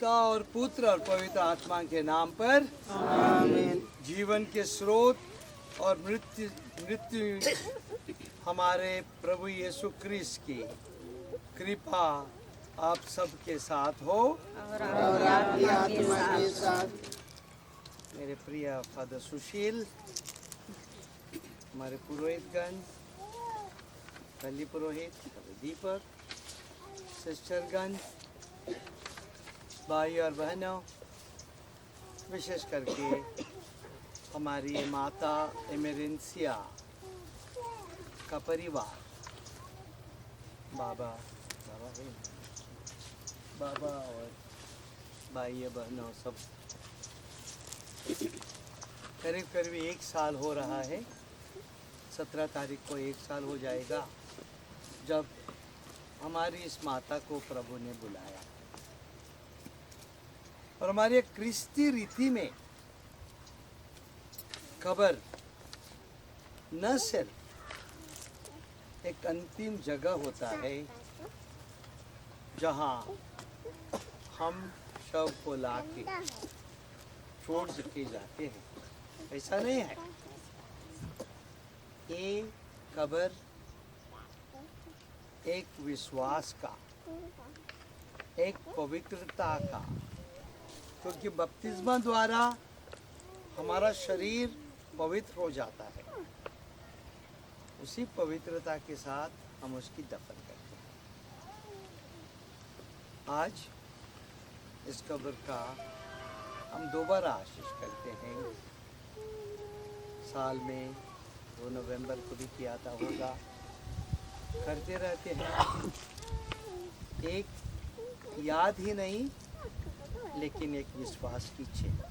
पिता और पुत्र और पवित्र आत्मा के नाम पर आमीन। जीवन के स्रोत और मृत्यु हमारे प्रभु यीशु क्रिस्त की कृपा आप सबके साथ हो और आपकी आत्मा के साथ। मेरे प्रिय फादर सुशील, हमारे पुरोहितगण, पहली पुरोहित दीपक, सिस्टरगण, भाई और बहनों, विशेष करके हमारी माता एमेरेंसिया का परिवार, बाबा और भाई बहनों, सब करीब करीब 1 साल हो रहा है। 17 तारीख को 1 साल हो जाएगा जब हमारी इस माता को प्रभु ने बुलाया। और हमारे क्रिस्ती रीति में कब्र न सिर्फ एक अंतिम जगह होता है जहां हम शव को लाके छोड़ के जाते हैं, ऐसा नहीं है। ये कब्र एक विश्वास का, एक पवित्रता का, क्योंकि बपतिस्मा द्वारा हमारा शरीर पवित्र हो जाता है, उसी पवित्रता के साथ हम उसकी दफन करते हैं। आज इस कब्र का हम दोबारा आशीष करते हैं। साल में 2 नवंबर को भी किया था, होगा, करते रहते हैं। एक याद ही नहीं, लेकिन एक विश्वास की छेद।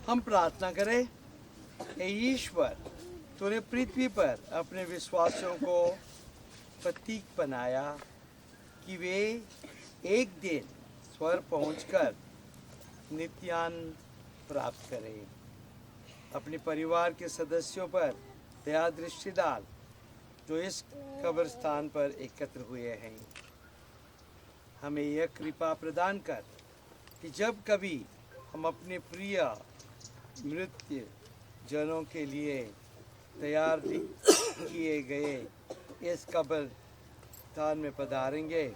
हम प्रार्थना करें, हे ईश्वर, तूने पृथ्वी पर अपने विश्वासियों को प्रतीक बनाया कि वे एक दिन स्वर्ग पहुंचकर नित्यानंद प्राप्त करें। अपने परिवार के सदस्यों पर दया दृष्टि डाल जो इस कब्रस्थान पर एकत्र हुए हैं। हमें यह कृपा प्रदान कर कि जब कभी हम अपने प्रिय मृत्यु जनों के लिए तैयार किए गए इस कब्रस्थान में पधारेंगे,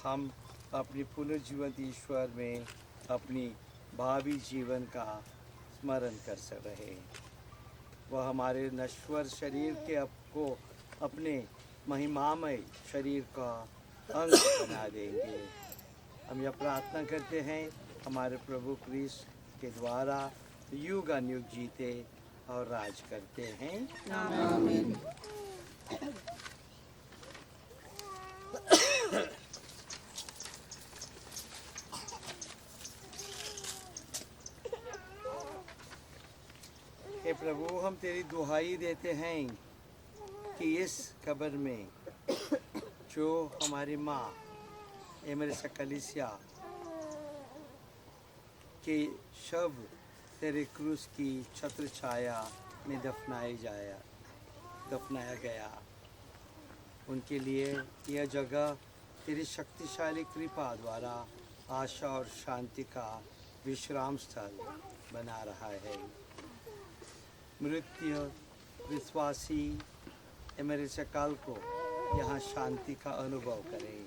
हम अपनी पुनर्जीवित ईश्वर में अपनी भावी जीवन का स्मरण कर रहे। वह हमारे नश्वर शरीर के को अपने महिमामय शरीर का अंग बना देंगे। हम यह प्रार्थना करते हैं हमारे प्रभु क्रिस्त के द्वारा युग अनुयुग जीते और राज करते हैं। आमीन। हे प्रभु, हम तेरी दुहाई देते हैं कि इस कब्र में जो हमारी माँ एमेरेंसिया कलीसिया के शव तेरे क्रूस की छत्र छाया में दफनाया गया, उनके लिए यह जगह तेरी शक्तिशाली कृपा द्वारा आशा और शांति का विश्राम स्थल बना रहा है। मृत्यु विश्वासी एमेरेंसिया काल को यहाँ शांति का अनुभव करें।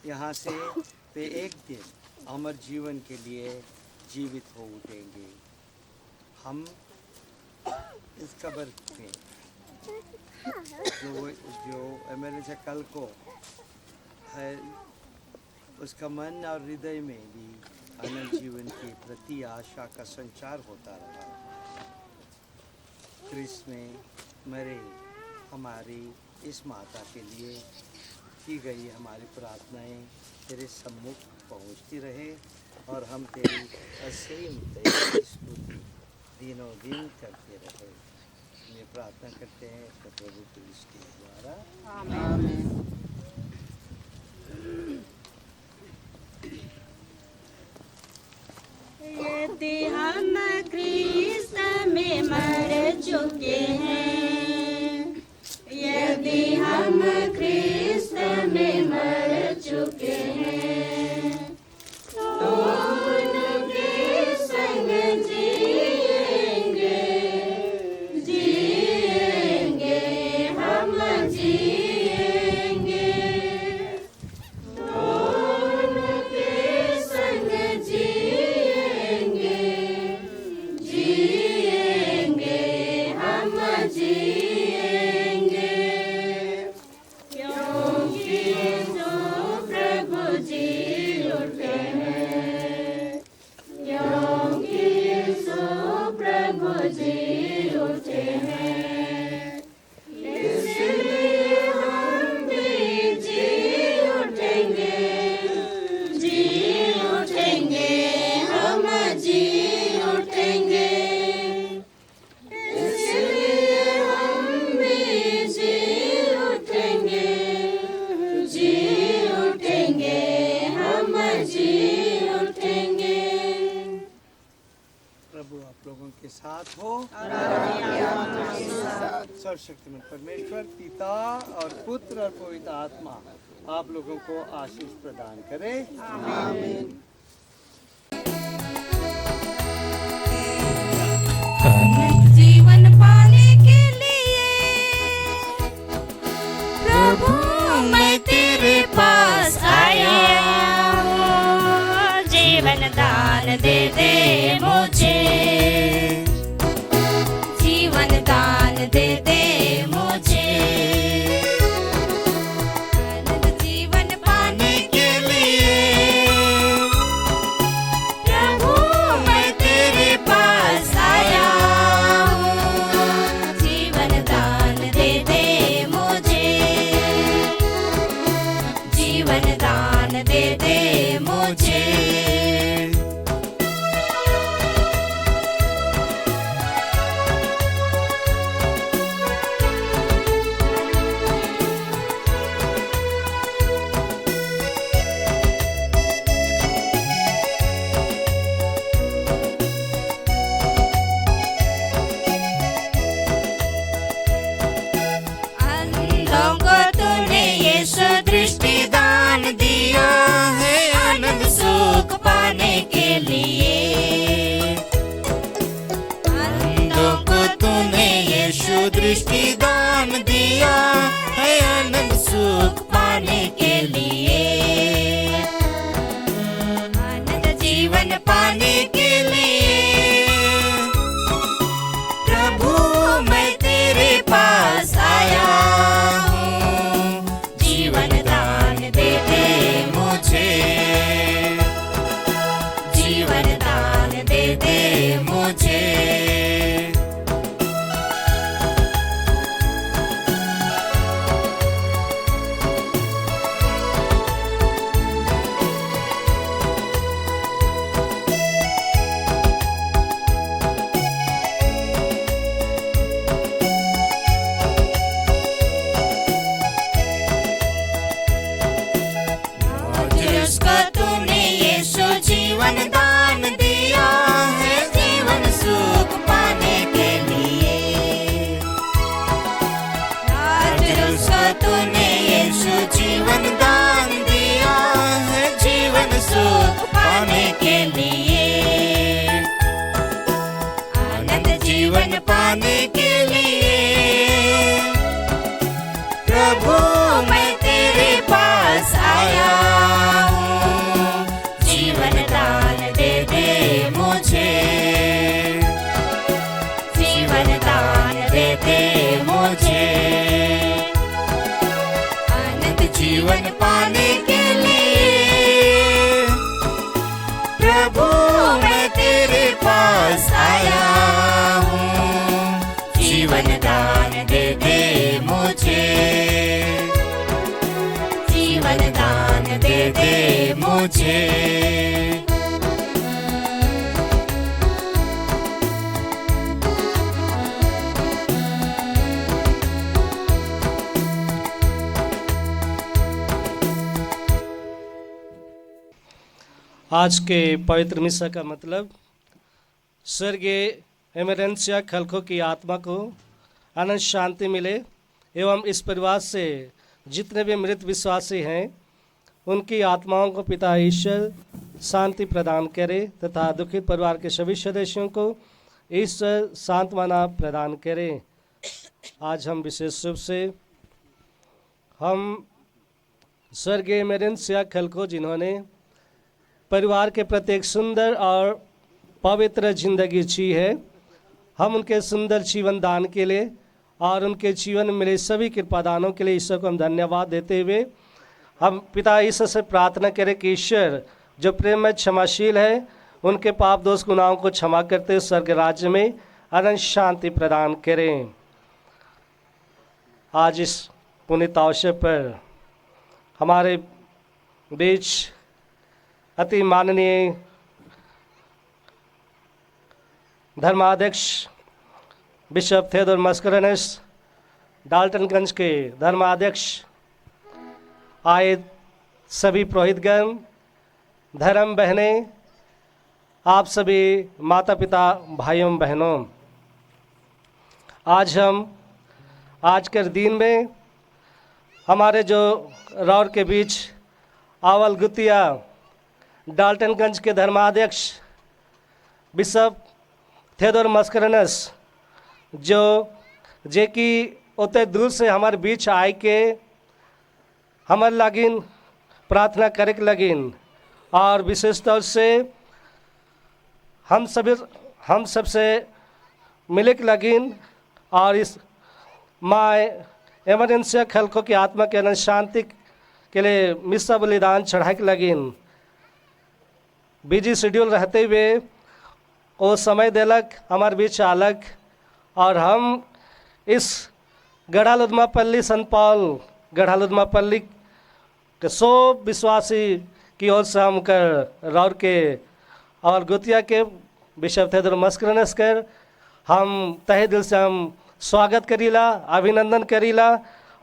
यहाँ से वे एक दिन अमर जीवन के लिए जीवित हो उठेंगे। हम इस कब्र में जो एमेरेंसिया काल को है, उसका मन और हृदय में भी अनंत जीवन के प्रति आशा का संचार होता रहा। क्रिस्त में मरे हमारी इस माता के लिए की गई हमारी प्रार्थनाएं तेरे सम्मुख पहुंचती रहे और हम तेरी असीम दया स्तुति दिनों दिन करते रहे। ये प्रार्थना करते हैं प्रभु क्रिस्त के द्वारा। आमीन। यदि हम क्रिस्त में मर चुके हैं, यदि हम क्रिस्त में मर चुके हैं, आपके साथ हो। सर्वशक्तिमान परमेश्वर पिता और पुत्र और पवित्र आत्मा आप लोगों को आशीष प्रदान करे। आमीन। जीवन पाने के लिए प्रभु मैं तेरे पास आया हूँ। जीवन दान दे दे मुझे, जीवन दान दे दे मुझे। अनंत जीवन पाने के लिए प्रभु मैं तेरे पास आया हूँ। जीवन दान दे दे मुझे, जीवन दान दे दे मुझे। अंधों को तूने यीशु दृष्टि दान दिया है आनंद सुख पाने के लिए। अंधों को तूने यीशु दृष्टि दान दिया है आनंद सुख पाने के लिए। आनंद जीवन पाने के लिए प्रभु मैं तेरे पास आया हूँ। जीवन दान दे दे मुझे, जीवन दान दे दे मुझे। जिसको तूने यीशु जीवन दान दिया है जीवन सुख पाने के लिए। जिसको तूने यीशु जीवन दान दिया है जीवन सुख पाने के लिए। आनंद जीवन पाने के लिए प्रभु मैं तेरे पास आया हूँ। जीवन दान दे दे मुझे, जीवन दान दे दे मुझे। आनंद जीवन पाने के लिए प्रभु मैं तेरे पास आया हूँ। जीवन दान दे दे मुझे, जीवन दान दे दे मुझे। आज के पवित्र मिसा का मतलब स्वर्गीय एमरेंसिया खलखो की आत्मा को अनंत शांति मिले एवं इस परिवार से जितने भी मृत विश्वासी हैं उनकी आत्माओं को पिता ईश्वर शांति प्रदान करे तथा दुखित परिवार के सभी सदस्यों को ईश्वर सांत्वना प्रदान करे। आज हम विशेष रूप से हम स्वर्गीय एमरेंसिया खलखो जिन्होंने परिवार के प्रति एक सुंदर और पवित्र जिंदगी जी है, हम उनके सुंदर जीवन दान के लिए और उनके जीवन में मिले सभी कृपादानों के लिए ईश्वर को हम धन्यवाद देते हुए हम पिता ईश्वर से प्रार्थना करें कि ईश्वर जो प्रेम में क्षमाशील है उनके पाप दोष गुनाहों को क्षमा करते हुए स्वर्ग राज्य में अनंत शांति प्रदान करें। आज इस पुनीत अवसर पर हमारे बीच अति माननीय धर्माध्यक्ष बिशप थियोडोर मस्करेनस, डाल्टनगंज के धर्माध्यक्ष, आए सभी पुरोहितगण, धर्म बहनें आप सभी माता पिता भाइयों बहनों, आज के दिन में हमारे जो रौर के बीच आवल गुतिया डाल्टनगंज के धर्माध्यक्ष बिशप थेदोर मस्करनस जे कि उतने दूर से हमारे बीच आए के हमारे लगिन प्रार्थना करे के लगिन, और विशेष तौर से हम सबसे मिले के लगिन और इस माँ एमरजेंसी खलखो की आत्मा के अनंत शांति के लिए मिस्सा बलिदान चढ़ाए के लगिन। बिजी शेड्यूल रहते हुए वो समय देलक हमारे बीच आलक, और हम इस गढ़ालुदमापल्ली संत पॉल गढ़ालुदमापल्ली के सब विश्वासी की ओर से हम कर रौर के और गुतिया के बिशप थेदोर मस्करनस कर हम तहे दिल से हम स्वागत करीला, अभिनंदन करीला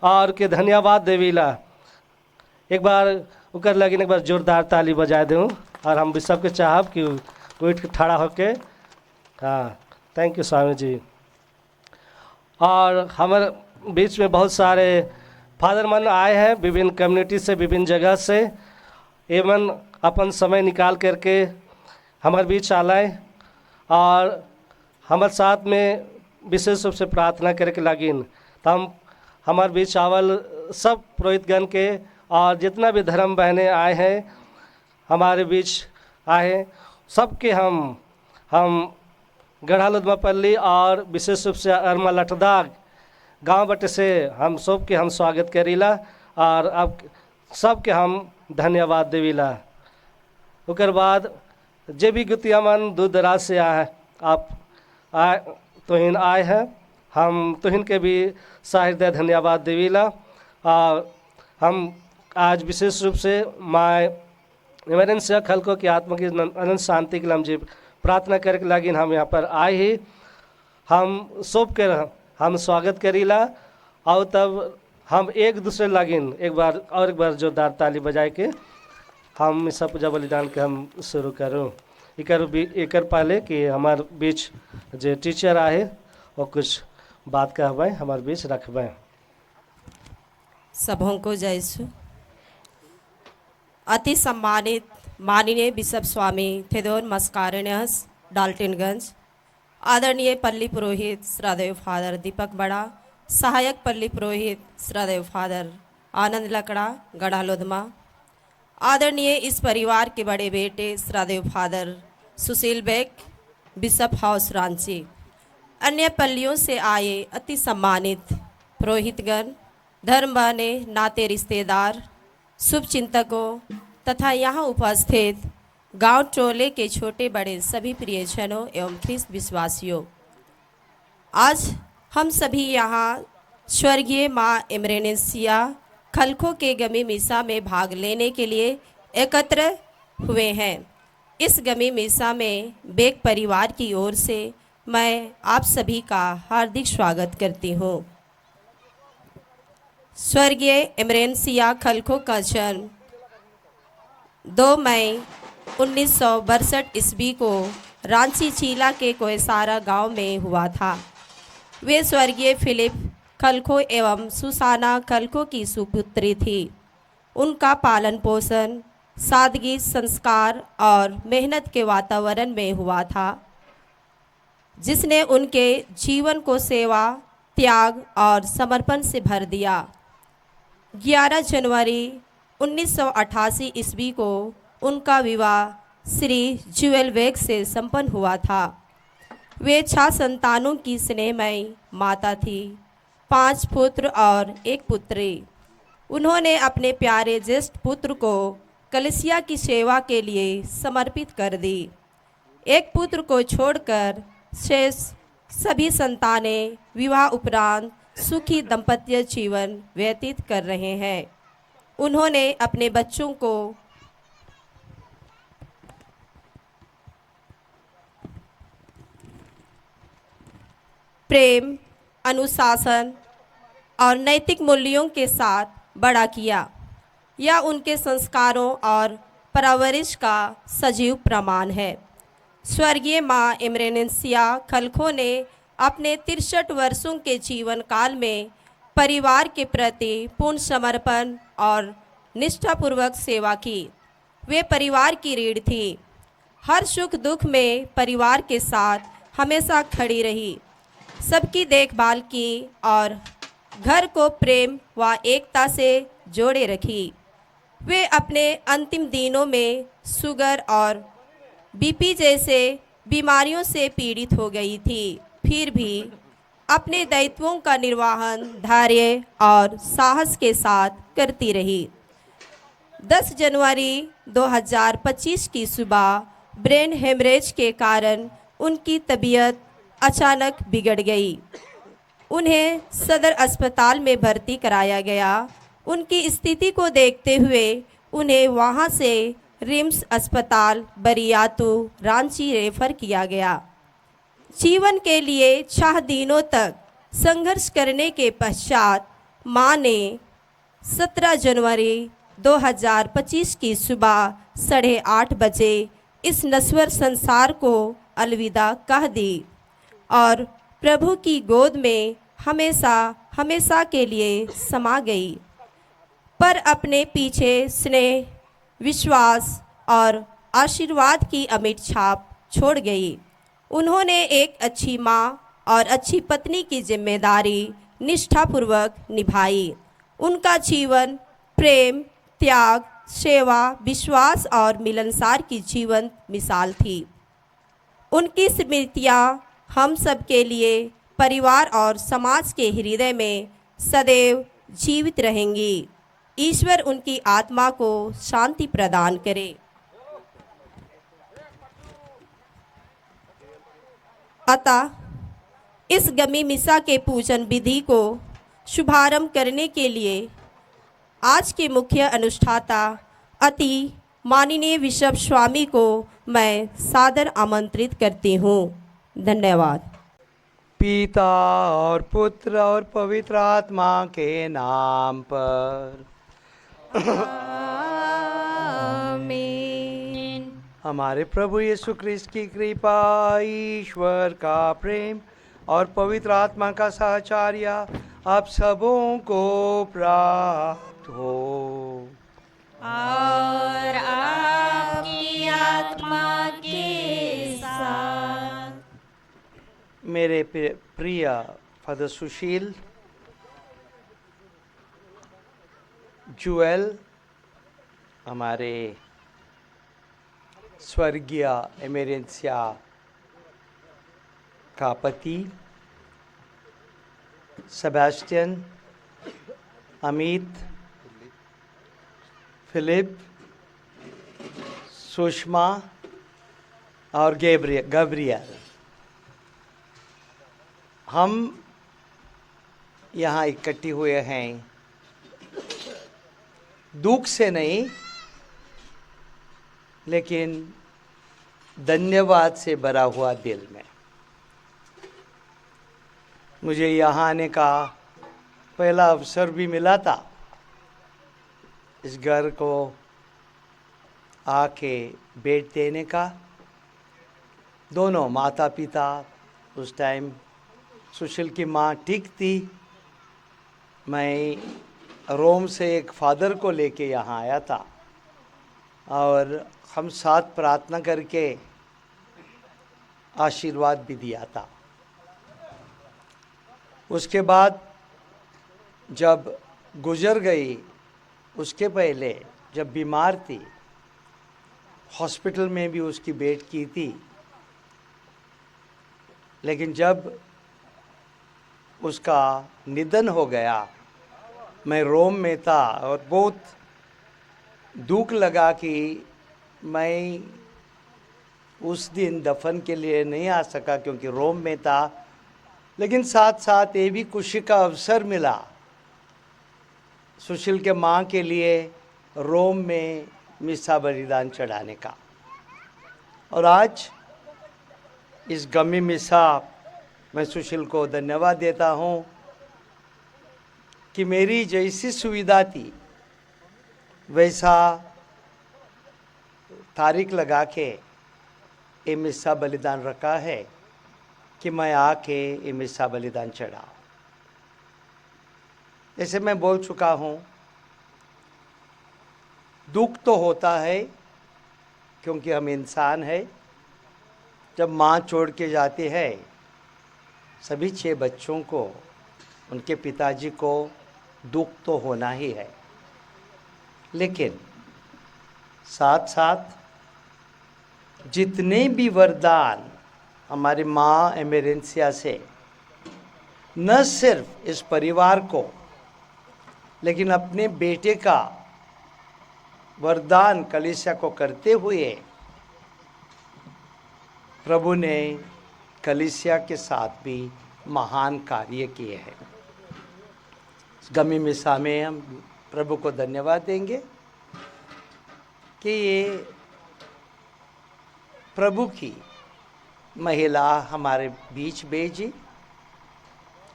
और के धन्यवाद देवीला। एक बार उकर लगिन एक बार जोरदार ताली बजा दूँ, और हम भी सबके चाहब कि उठ के खड़ा होके, हाँ थैंक यू स्वामी जी। और हमारे बीच में बहुत सारे फादर मन आए हैं विभिन्न कम्युनिटी से, विभिन्न जगह से, एवं अपन समय निकाल करके हमारे बीच आलाए और हमारे साथ में विशेष रूप से प्रार्थना करे के लगिन। तो हम हमारे बीच आवल सब पुरोहितगण के और जितना भी धर्म बहने आए हैं हमारे बीच आए, सबके हम गढ़ालुदमापल्ली और विशेष रूप से अरमा लठदाग गांव बटे से हम सबके हम स्वागत करीला, और अब सबके हम धन्यवाद देवीला। उकर बाद जे भी गुतिया मन दूर दराज से आप तुहिन आए हैं, हम तुहिन के भी सहृदय धन्यवाद देवीला। और हम आज विशेष रूप से माँ एमरजेंसी खलको की आत्मा की अनंत शांति के लिए हम जी प्रार्थना करे के लगिन हम यहाँ पर आए ही हम सब के हम स्वागत करीला। और तब हम एक दूसरे लगिन एक बार जोरदार ताली बजाए के हम सब पूजा बलिदान के हम शुरू करूँ। एकर पहले कि हमारे बीच जो टीचर आए वो कुछ बात कहबे हमारे बीच रखबे। सबों को जय सु। अति सम्मानित माननीय बिशप स्वामी थेदोर मस्करनस डाल्टनगंज, आदरणीय पल्ली पुरोहित श्रद्धेय फादर दीपक बड़ा, सहायक पल्ली पुरोहित श्रद्धेय फादर आनंद लकड़ा गढ़ालुदमा, आदरणीय इस परिवार के बड़े बेटे श्रद्धेय फादर सुशील बेग बिशप हाउस रांची, अन्य पल्लियों से आए अति सम्मानित पुरोहितगण, धर्म बहने, नाते रिश्तेदार, शुभ चिंतकों तथा यहाँ उपस्थित गांव टोले के छोटे बड़े सभी प्रियजनों एवं ख्रिस्त विश्वासियों, आज हम सभी यहाँ स्वर्गीय माँ एमरजेंसिया खलखो के गमी मिसा में भाग लेने के लिए एकत्र हुए हैं। इस गमी मिसा में बेग परिवार की ओर से मैं आप सभी का हार्दिक स्वागत करती हूँ। स्वर्गीय एमरजेंसिया खलखो का जन्म 2 मई 1962 ईस्वी को रांची चीला के कोयसारा गांव में हुआ था। वे स्वर्गीय फिलिप खलखो एवं सुसाना खलखो की सुपुत्री थी। उनका पालन पोषण सादगी, संस्कार और मेहनत के वातावरण में हुआ था, जिसने उनके जीवन को सेवा, त्याग और समर्पण से भर दिया। 11 जनवरी 1988 ईस्वी को उनका विवाह श्री जुएल बेग से संपन्न हुआ था। वे 6 संतानों की स्नेहमयी माता थी, 5 पुत्र और 1 पुत्री। उन्होंने अपने प्यारे ज्येष्ठ पुत्र को कलीसिया की सेवा के लिए समर्पित कर दी। 1 पुत्र को छोड़कर शेष सभी संतानें विवाह उपरांत सुखी दाम्पत्य जीवन व्यतीत कर रहे हैं। उन्होंने अपने बच्चों को प्रेम, अनुशासन और नैतिक मूल्यों के साथ बड़ा किया। यह उनके संस्कारों और परवरिश का सजीव प्रमाण है। स्वर्गीय माँ एमरेनेंसिया खलखो ने अपने 63 वर्षों के जीवन काल में परिवार के प्रति पूर्ण समर्पण और निष्ठापूर्वक सेवा की। वे परिवार की रीढ़ थी। हर सुख दुख में परिवार के साथ हमेशा खड़ी रही, सबकी देखभाल की और घर को प्रेम व एकता से जोड़े रखी। वे अपने अंतिम दिनों में शुगर और बीपी जैसे बीमारियों से पीड़ित हो गई थी, फिर भी अपने दायित्वों का निर्वहन धैर्य और साहस के साथ करती रही। 10 जनवरी 2025 की सुबह ब्रेन हेमरेज के कारण उनकी तबीयत अचानक बिगड़ गई। उन्हें सदर अस्पताल में भर्ती कराया गया। उनकी स्थिति को देखते हुए उन्हें वहां से रिम्स अस्पताल बरियातू रांची रेफर किया गया। जीवन के लिए 6 दिनों तक संघर्ष करने के पश्चात मां ने 17 जनवरी 2025 की सुबह 8:30 बजे इस नश्वर संसार को अलविदा कह दी और प्रभु की गोद में हमेशा हमेशा के लिए समा गई। पर अपने पीछे स्नेह, विश्वास और आशीर्वाद की अमिट छाप छोड़ गई। उन्होंने एक अच्छी माँ और अच्छी पत्नी की जिम्मेदारी निष्ठापूर्वक निभाई। उनका जीवन प्रेम, त्याग, सेवा, विश्वास और मिलनसार की जीवंत मिसाल थी। उनकी स्मृतियाँ हम सब के लिए परिवार और समाज के हृदय में सदैव जीवित रहेंगी। ईश्वर उनकी आत्मा को शांति प्रदान करे। अतः इस गमी मिसा के पूजन विधि को शुभारंभ करने के लिए आज के मुख्य अनुष्ठाता अति माननीय बिशप स्वामी को मैं सादर आमंत्रित करती हूँ। धन्यवाद। पिता और पुत्र और पवित्र आत्मा के नाम पर आमीन। हमारे प्रभु यीशु ख्रिस्त की कृपा, ईश्वर का प्रेम और पवित्र आत्मा का साहचर्य आप सबों को प्राप्त हो। और आपकी आत्मा के साथ। मेरे प्रिय फादर सुशील, जुएल, हमारे स्वर्गीय एमरेंसिया का पति, सेबेस्टियन, अमित, फिलिप, सुषमा और गैब्रियल, हम यहाँ इकट्ठे हुए हैं दुख से नहीं, लेकिन धन्यवाद से भरा हुआ दिल में। मुझे यहाँ आने का पहला अवसर भी मिला था, इस घर को आके भेंट देने का। दोनों माता पिता, उस टाइम सुशील की माँ ठीक थी। मैं रोम से एक फादर को लेके यहाँ आया था और हम साथ प्रार्थना करके आशीर्वाद भी दिया था। उसके बाद जब गुजर गई, उसके पहले जब बीमार थी, हॉस्पिटल में भी उसकी भेंट की थी। लेकिन जब उसका निधन हो गया, मैं रोम में था और बहुत दुख लगा कि मैं उस दिन दफन के लिए नहीं आ सका क्योंकि रोम में था। लेकिन साथ साथ ये भी खुशी का अवसर मिला सुशील के माँ के लिए रोम में मिसा बलिदान चढ़ाने का। और आज इस गमी मिसा मैं सुशील को धन्यवाद देता हूँ कि मेरी जैसी सुविधा थी वैसा तारीख लगा के ये मिस्सा बलिदान रखा है कि मैं आके ये मिस्सा बलिदान चढ़ाऊँ। जैसे मैं बोल चुका हूँ, दुख तो होता है क्योंकि हम इंसान है। जब माँ छोड़ के जाती है, सभी 6 बच्चों को, उनके पिताजी को दुख तो होना ही है, लेकिन साथ साथ जितने भी वरदान हमारी माँ एमेरेंसिया से न सिर्फ इस परिवार को लेकिन अपने बेटे का वरदान कलीसिया को करते हुए प्रभु ने कलीसिया के साथ भी महान कार्य किए हैं। गमी मिसा में हम प्रभु को धन्यवाद देंगे कि ये प्रभु की महिला हमारे बीच भेजी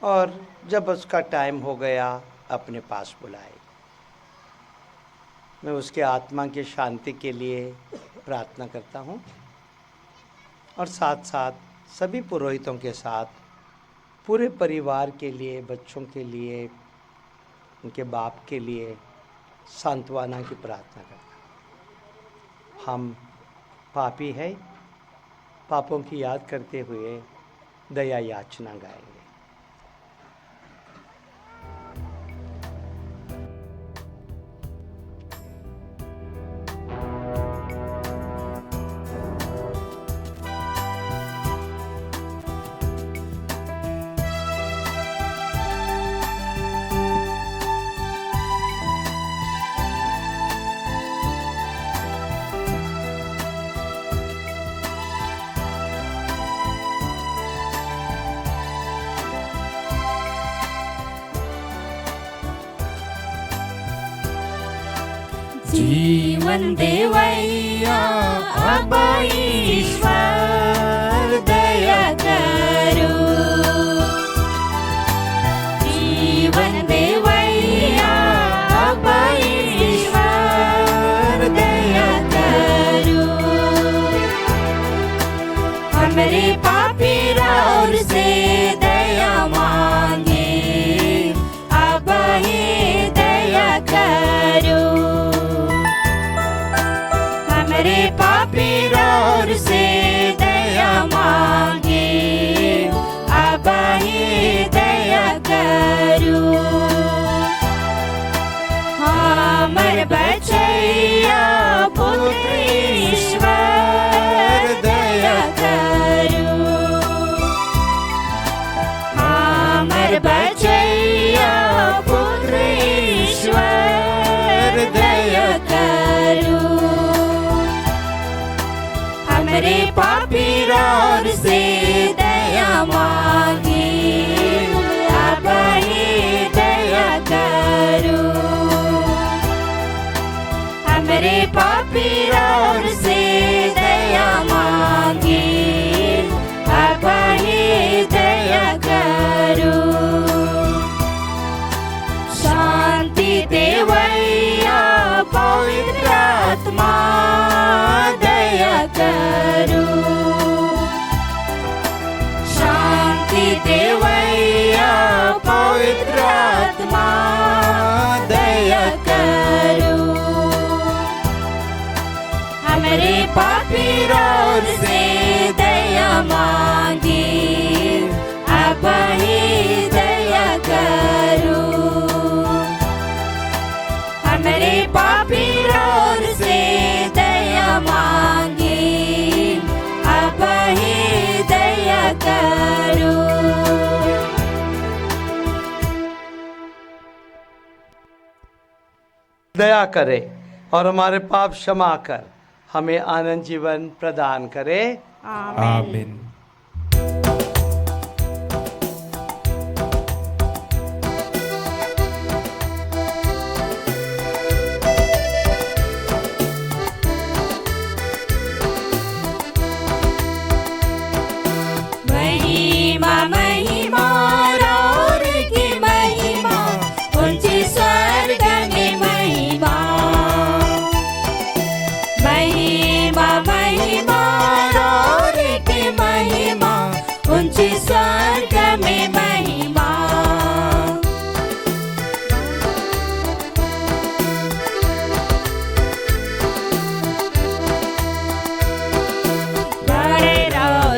और जब उसका टाइम हो गया अपने पास बुलाए। मैं उसके आत्मा की शांति के लिए प्रार्थना करता हूँ और साथ साथ सभी पुरोहितों के साथ पूरे परिवार के लिए, बच्चों के लिए, उनके बाप के लिए सांत्वना की प्रार्थना करता हूँ। हम पापी हैं, पापों की याद करते हुए दया याचना गाएंगे। जीवन देवैया अब ईश्वर दया करो। जीवन देवैया अब ईश्वर दया करो। हमरे पापी और से दया मांगे, अब ही दया करो। हमरे पापी और से दया मांगे, अब ही दया करो। हमर बचैया पुत्र ईश्वर दया करो। हमर बचैया पुत्र ईश्वर दया करो। हमरे पापी और से दया मांगे, अब ही दया करो। हमरे पापी और से दया मांगे, अब ही दया करो। शांति देवैया पवित्र आत्मा दया करो। शांति देवैया पवित्र आत्मा दया करो। हमरे पापी और से दया मांगे, अब ही दया करो। हमरे पापी और से दया मांगे, अब ही दया करो। दया करे और हमारे पाप क्षमा कर हमें आनंद जीवन प्रदान करे। आमीन। महिमा महिमा और की महिमा, ऊंची स्वर्ग में महिमा। महिमा महिमा और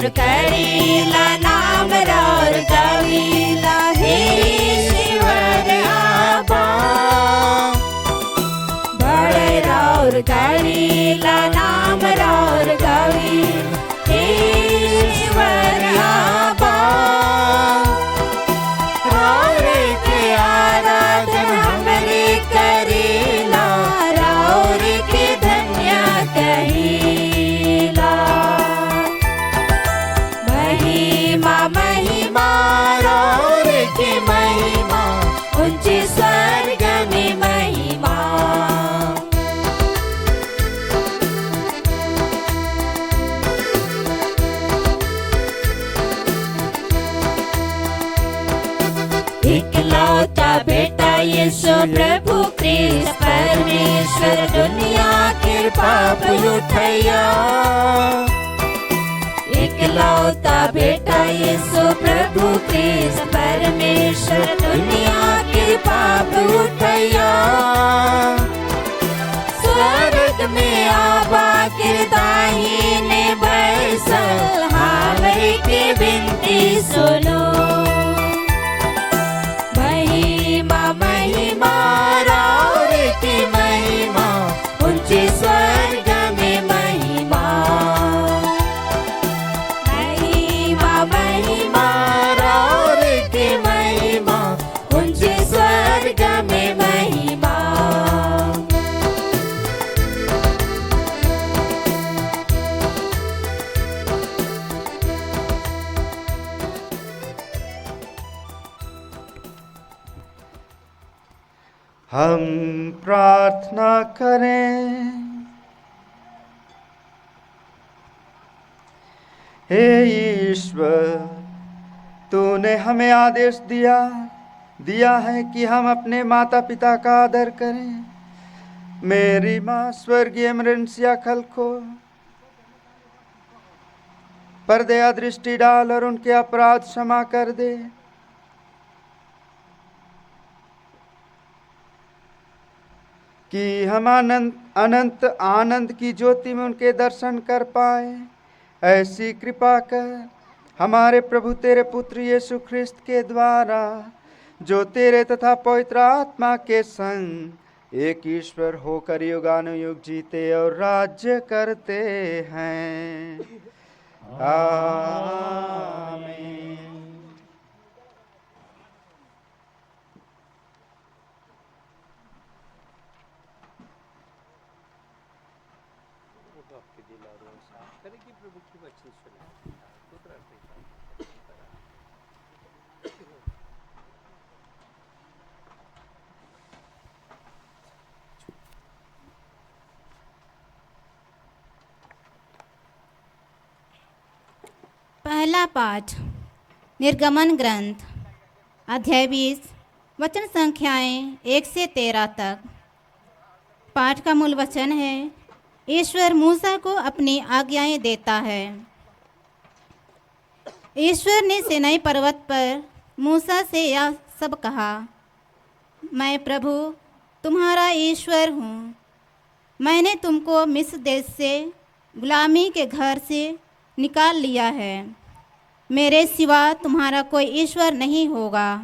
राउर करीला नाम राउर कवीला हे ईश्वर आबा बड़े राउर करीला नाम राउर कवीला हे ईश्वर आबा राउर के आराधन हमरे करीला राउर के धन्य कहीला महिमा महिमा राउर की महिमा ऊंचे स्वर्ग में महिमा इकलौता बेटा यीशु प्रभु क्रिस्त परमेश्वर दुनिया के पाप उठैया इकलौता बेटा यीशु प्रभु क्रिस्त परमेश्वर दुनिया के पाप उठैया स्वर्ग में आबा के दाहिने बैसल हमरे के विनती सुनो महिमा महिमा राउर की महिमा ऊंचे स्वर्ग में महिमा महिमा महिमा राउर की महिमा ऊंचे स्वर्ग में महिमा हम प्रार्थना करें। हे ईश्वर, तूने हमें आदेश दिया है कि हम अपने माता पिता का आदर करें। मेरी माँ स्वर्गीय एमरेंसिया खलखो पर दया दृष्टि डाल और उनके अपराध क्षमा कर दे। कि हम अनंत आनंद की ज्योति में उनके दर्शन कर पाए। ऐसी कृपा कर हमारे प्रभु तेरे पुत्र यीशु ख्रिस्त के द्वारा, जो तेरे तथा पवित्र आत्मा के संग एक ईश्वर होकर युगानुयुग जीते और राज्य करते हैं। आमीन। पहला पाठ निर्गमन ग्रंथ अध्याय 20 वचन संख्याएं 1 से 13 तक। पाठ का मूल वचन है, ईश्वर मूसा को अपनी आज्ञाएं देता है। ईश्वर ने सीनाई पर्वत पर मूसा से यह सब कहा, मैं प्रभु तुम्हारा ईश्वर हूँ। मैंने तुमको मिस्र देश से गुलामी के घर से निकाल लिया है। मेरे सिवा तुम्हारा कोई ईश्वर नहीं होगा।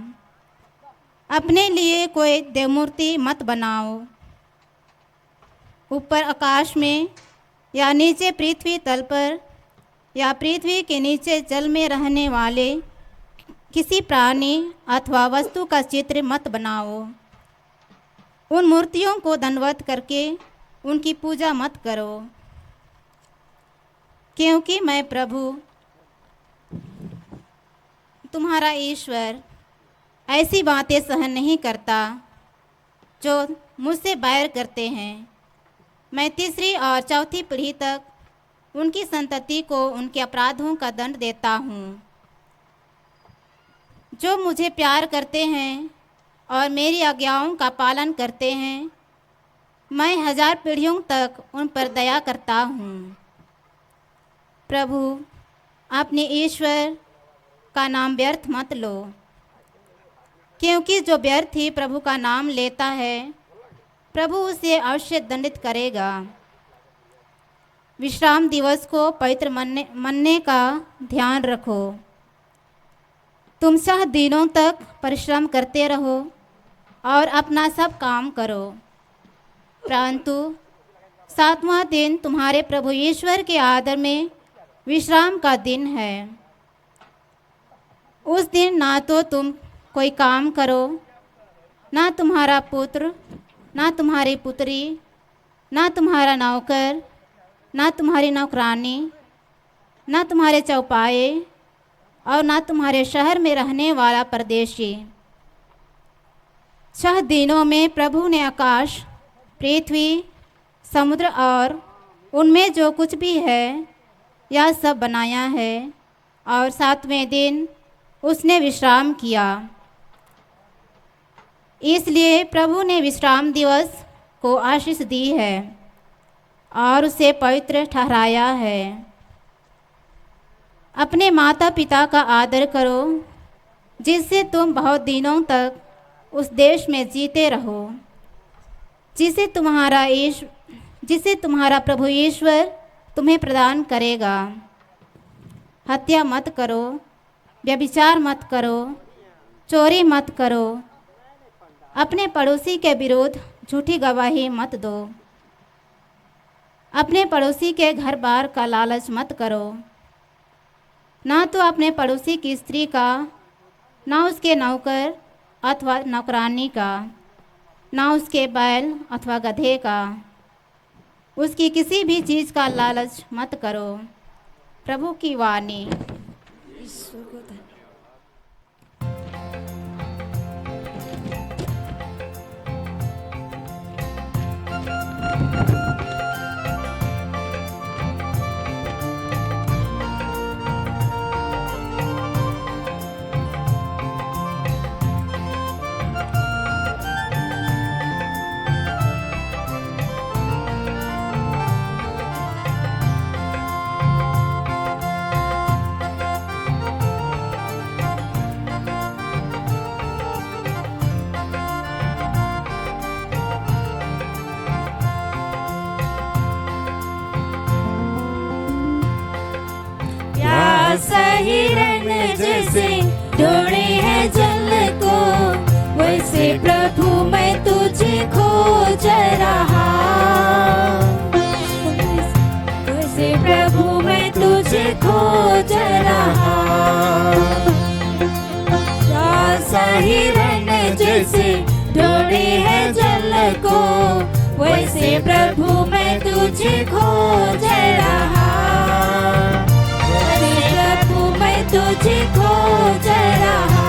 अपने लिए कोई देवमूर्ति मत बनाओ। ऊपर आकाश में या नीचे पृथ्वी तल पर या पृथ्वी के नीचे जल में रहने वाले किसी प्राणी अथवा वस्तु का चित्र मत बनाओ। उन मूर्तियों को दंडवत करके उनकी पूजा मत करो, क्योंकि मैं प्रभु तुम्हारा ईश्वर ऐसी बातें सहन नहीं करता जो मुझसे बैर करते हैं। मैं तीसरी और चौथी पीढ़ी तक उनकी संतति को उनके अपराधों का दंड देता हूँ। जो मुझे प्यार करते हैं और मेरी आज्ञाओं का पालन करते हैं, मैं 1000 पीढ़ियों तक उन पर दया करता हूँ। प्रभु अपने ईश्वर का नाम व्यर्थ मत लो, क्योंकि जो व्यर्थ ही प्रभु का नाम लेता है, प्रभु उसे अवश्य दंडित करेगा। विश्राम दिवस को पवित्र मानने का ध्यान रखो। तुम 7 दिनों तक परिश्रम करते रहो और अपना सब काम करो, परंतु 7वां दिन तुम्हारे प्रभु ईश्वर के आदर में विश्राम का दिन है। उस दिन ना तो तुम कोई काम करो, ना तुम्हारा पुत्र, ना तुम्हारी पुत्री, ना तुम्हारा नौकर, ना तुम्हारी नौकरानी, ना तुम्हारे चौपाए और ना तुम्हारे शहर में रहने वाला परदेशी। 6 दिनों में प्रभु ने आकाश, पृथ्वी, समुद्र और उनमें जो कुछ भी है यह सब बनाया है, और 7वें दिन उसने विश्राम किया। इसलिए प्रभु ने विश्राम दिवस को आशीष दी है और उसे पवित्र ठहराया है। अपने माता पिता का आदर करो, जिससे तुम बहुत दिनों तक उस देश में जीते रहो जिसे तुम्हारा प्रभु ईश्वर तुम्हें प्रदान करेगा। हत्या मत करो, व्यभिचार मत करो, चोरी मत करो, अपने पड़ोसी के विरुद्ध झूठी गवाही मत दो, अपने पड़ोसी के घर बार का लालच मत करो, ना तो अपने पड़ोसी की स्त्री का, ना उसके नौकर अथवा नौकरानी का, ना उसके बैल अथवा गधे का, उसकी किसी भी चीज़ का लालच मत करो। प्रभु की वाणी। हिरण जैसे ढूंढे है जल को, वैसे प्रभु मैं तुझे खोज रहा, वैसे प्रभु मैं तुझे खोज रहा। प्यासा हिरण जैसे ढूंढे है जल को, वैसे प्रभु मैं तुझे खोज रहा, मैं तुझे खोज रहा।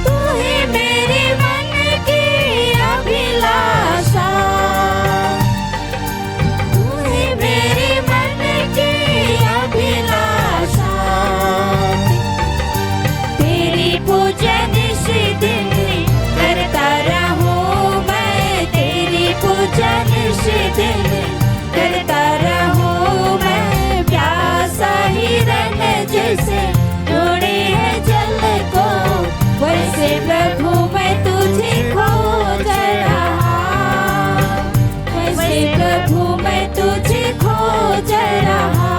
तू ही मेरे मन की अभिलाषा, करता रहूं मैं। प्यासा हिरण जैसे ढूंढे है जल को, वैसे प्रभु मैं तुझे खोज रहा, वैसे प्रभु मैं तुझे खोज रहा।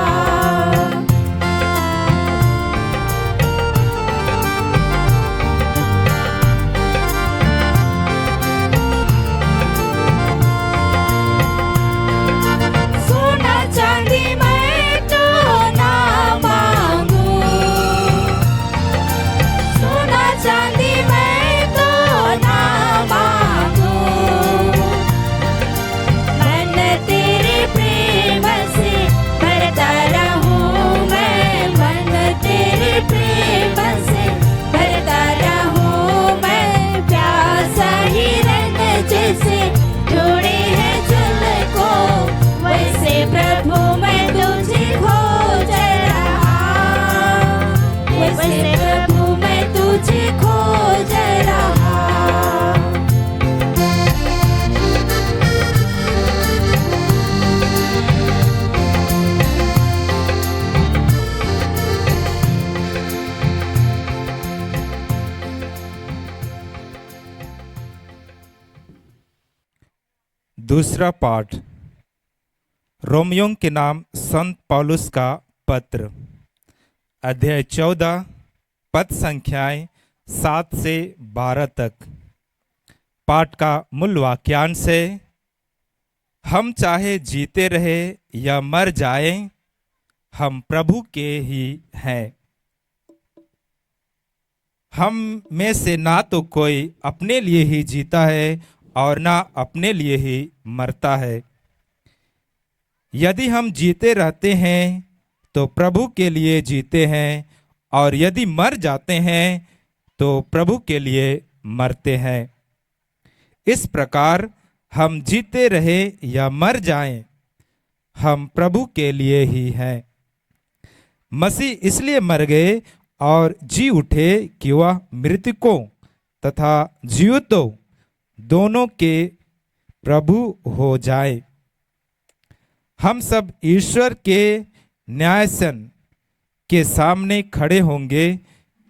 चांदी मैं तो दूसरा पाठ रोमियों के नाम संत पौलुस का पत्र, अध्याय 14, पद संख्याएं 7 से 12 तक। पाठ का मूल वाक्यांश है, हम चाहे जीते रहे या मर जाएं, हम प्रभु के ही हैं। हम में से ना तो कोई अपने लिए ही जीता है और ना अपने लिए ही मरता है। यदि हम जीते रहते हैं तो प्रभु के लिए जीते हैं, और यदि मर जाते हैं तो प्रभु के लिए मरते हैं। इस प्रकार हम जीते रहे या मर जाएं, हम प्रभु के लिए ही हैं। मसीह इसलिए मर गए और जी उठे कि वह मृतकों तथा जीवितों दोनों के प्रभु हो जाए। हम सब ईश्वर के न्यायासन के सामने खड़े होंगे,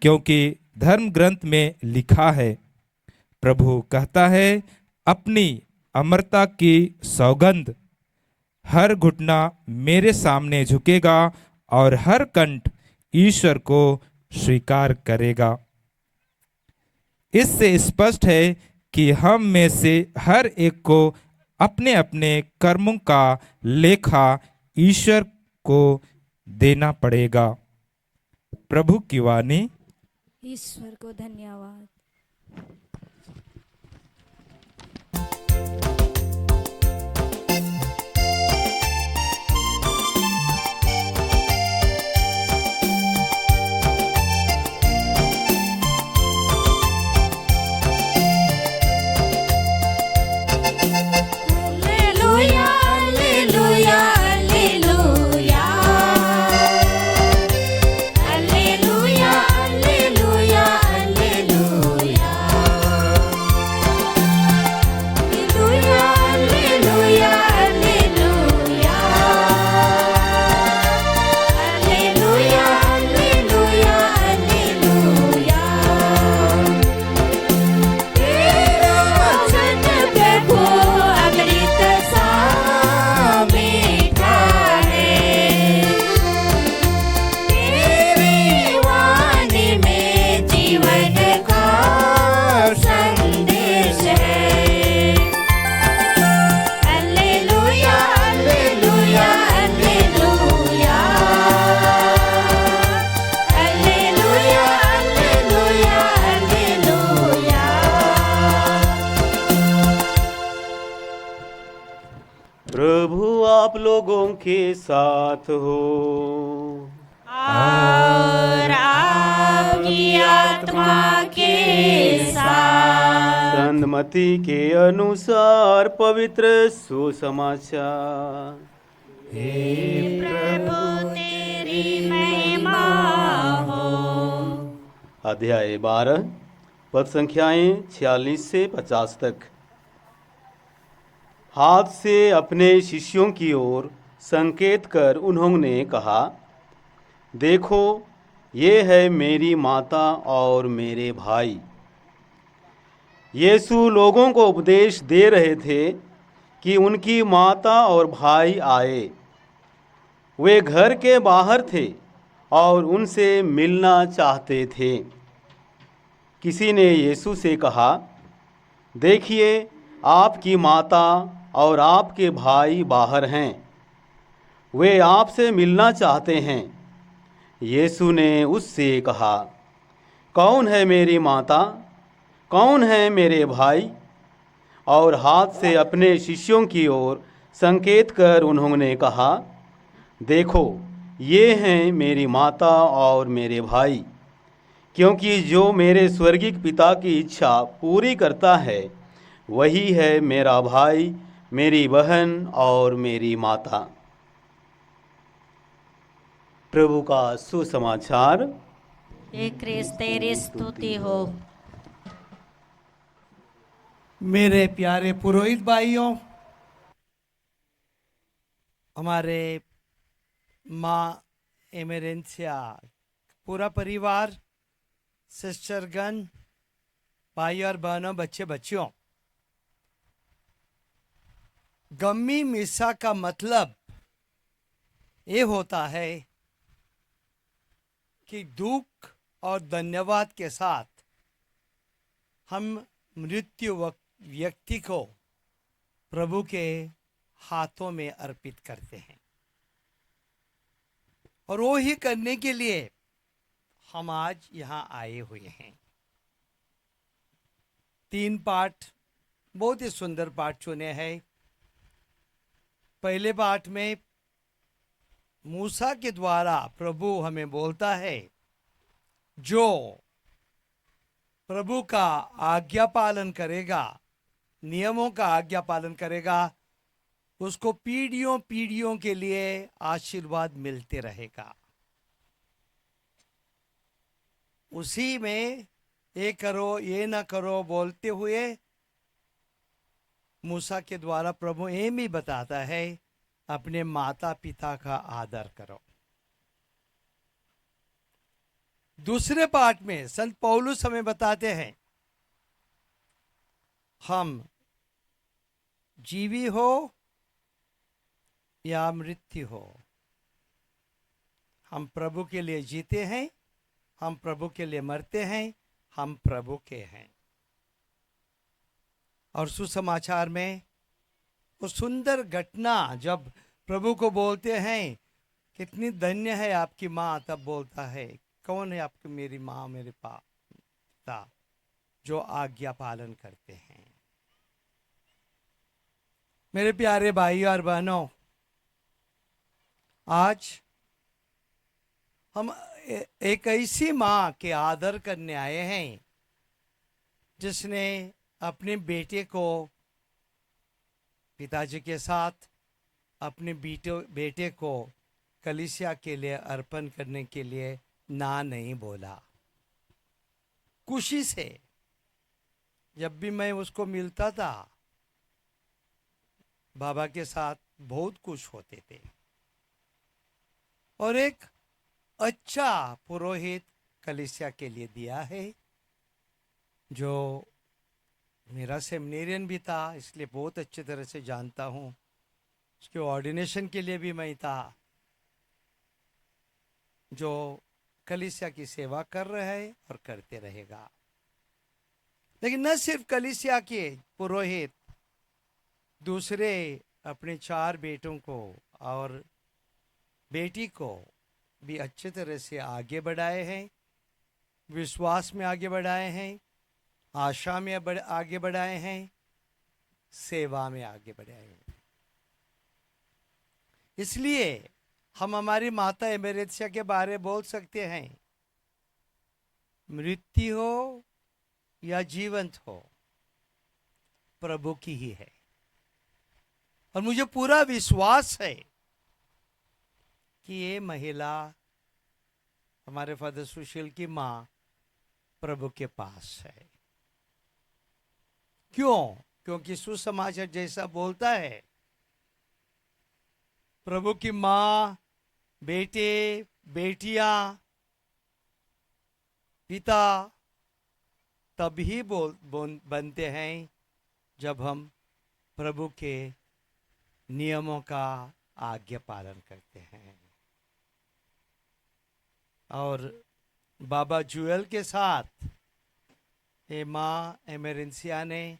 क्योंकि धर्म ग्रंथ में लिखा है, प्रभु कहता है, अपनी अमरता की सौगंध, हर घुटना मेरे सामने झुकेगा और हर कंठ ईश्वर को स्वीकार करेगा। इससे स्पष्ट है कि हम में से हर एक को अपने अपने कर्मों का लेखा ईश्वर को देना पड़ेगा। प्रभु की वाणी। ईश्वर को धन्यवाद। लोगों के साथ हो और आपकी आत्मा के साथ। संत मत्ती के अनुसार पवित्र सुसमाचार। हे प्रभु तेरी महिमा हो। अध्याय 12 पद संख्याएं 46 से 50 तक। हाथ से अपने शिष्यों की ओर संकेत कर उन्होंने कहा, देखो ये है मेरी माता और मेरे भाई। यीशु लोगों को उपदेश दे रहे थे कि उनकी माता और भाई आए। वे घर के बाहर थे और उनसे मिलना चाहते थे। किसी ने यीशु से कहा, देखिए आपकी माता और आपके भाई बाहर हैं, वे आपसे मिलना चाहते हैं। यीशु ने उससे कहा, कौन है मेरी माता, कौन है मेरे भाई? और हाथ से अपने शिष्यों की ओर संकेत कर उन्होंने कहा, देखो ये हैं मेरी माता और मेरे भाई। क्योंकि जो मेरे स्वर्गिक पिता की इच्छा पूरी करता है, वही है मेरा भाई, मेरी बहन और मेरी माता। प्रभु का सुसमाचार। हे क्रिस्त तेरी स्तुति हो। मेरे प्यारे पुरोहित भाइयों, हमारे माँ एमरेंसिया पूरा परिवार, सिस्टरगण, भाई और बहनों, बच्चे बच्चियों, गम्मी मिसा का मतलब ये होता है कि दुख और धन्यवाद के साथ हम मृत्यु व्यक्ति को प्रभु के हाथों में अर्पित करते हैं, और वो ही करने के लिए हम आज यहाँ आए हुए हैं। 3 पाठ, बहुत ही सुंदर पाठ चुने हैं। पहले पाठ में मूसा के द्वारा प्रभु हमें बोलता है, जो प्रभु का आज्ञा पालन करेगा, नियमों का आज्ञा पालन करेगा, उसको पीढ़ियों पीढ़ियों के लिए आशीर्वाद मिलते रहेगा। उसी में ये करो ये ना करो बोलते हुए मूसा के द्वारा प्रभु ये भी बताता है, अपने माता पिता का आदर करो। दूसरे पाठ में संत पौलुस हमें बताते हैं, हम जीवी हो या मृत्यु हो, हम प्रभु के लिए जीते हैं, हम प्रभु के लिए मरते हैं, हम प्रभु के हैं। और सुसमाचार में वो सुंदर घटना जब प्रभु को बोलते हैं, कितनी धन्य है आपकी माँ, तब बोलता है, कौन है आपकी मेरी माँ, मेरे पिता, जो आज्ञा पालन करते हैं। मेरे प्यारे भाई और बहनों, आज हम एक ऐसी माँ के आदर करने आए हैं जिसने अपने बेटे को पिताजी के साथ अपने बेटे को कलीसिया के लिए अर्पण करने के लिए ना नहीं बोला। खुशी से जब भी मैं उसको मिलता था, बाबा के साथ बहुत खुश होते थे। और एक अच्छा पुरोहित कलीसिया के लिए दिया है, जो मेरा सेमिनेरियन भी था, इसलिए बहुत अच्छी तरह से जानता हूँ। उसके ऑर्डिनेशन के लिए भी मैं था, जो कलीसिया की सेवा कर रहा है और करते रहेगा। लेकिन न सिर्फ कलीसिया के पुरोहित, दूसरे अपने 4 बेटों को और बेटी को भी अच्छे तरह से आगे बढ़ाए हैं, विश्वास में आगे बढ़ाए हैं, आशा में आगे बढ़ाए हैं, सेवा में आगे बढ़ाए हैं। इसलिए हम हमारी माता एमेरेत्सिया के बारे बोल सकते हैं, मृत्यु हो या जीवंत हो, प्रभु की ही है। और मुझे पूरा विश्वास है कि ये महिला, हमारे फादर सुशील की माँ, प्रभु के पास है। क्यों? क्योंकि सुसमाचार जैसा बोलता है, प्रभु की माँ, बेटे, बेटियां, पिता तभी बनते हैं जब हम प्रभु के नियमों का आज्ञा पालन करते हैं। और बाबा जुएल के साथ ये माँ एमेरेंसिया ने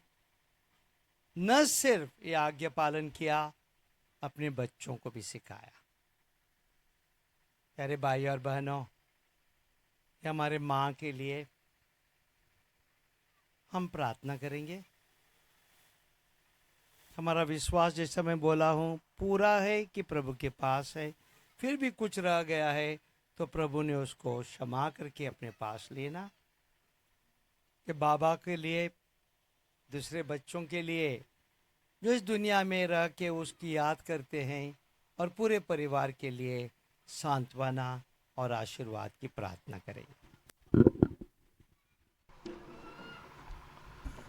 न सिर्फ ये आज्ञा पालन किया, अपने बच्चों को भी सिखाया। प्यारे भाई और बहनों, ये हमारे माँ के लिए हम प्रार्थना करेंगे। हमारा विश्वास, जैसा मैं बोला हूँ, पूरा है कि प्रभु के पास है। फिर भी कुछ रह गया है तो प्रभु ने उसको क्षमा करके अपने पास लेना। कि बाबा के लिए, दूसरे बच्चों के लिए जो इस दुनिया में रह के उसकी याद करते हैं, और पूरे परिवार के लिए सांत्वना और आशीर्वाद की प्रार्थना करें।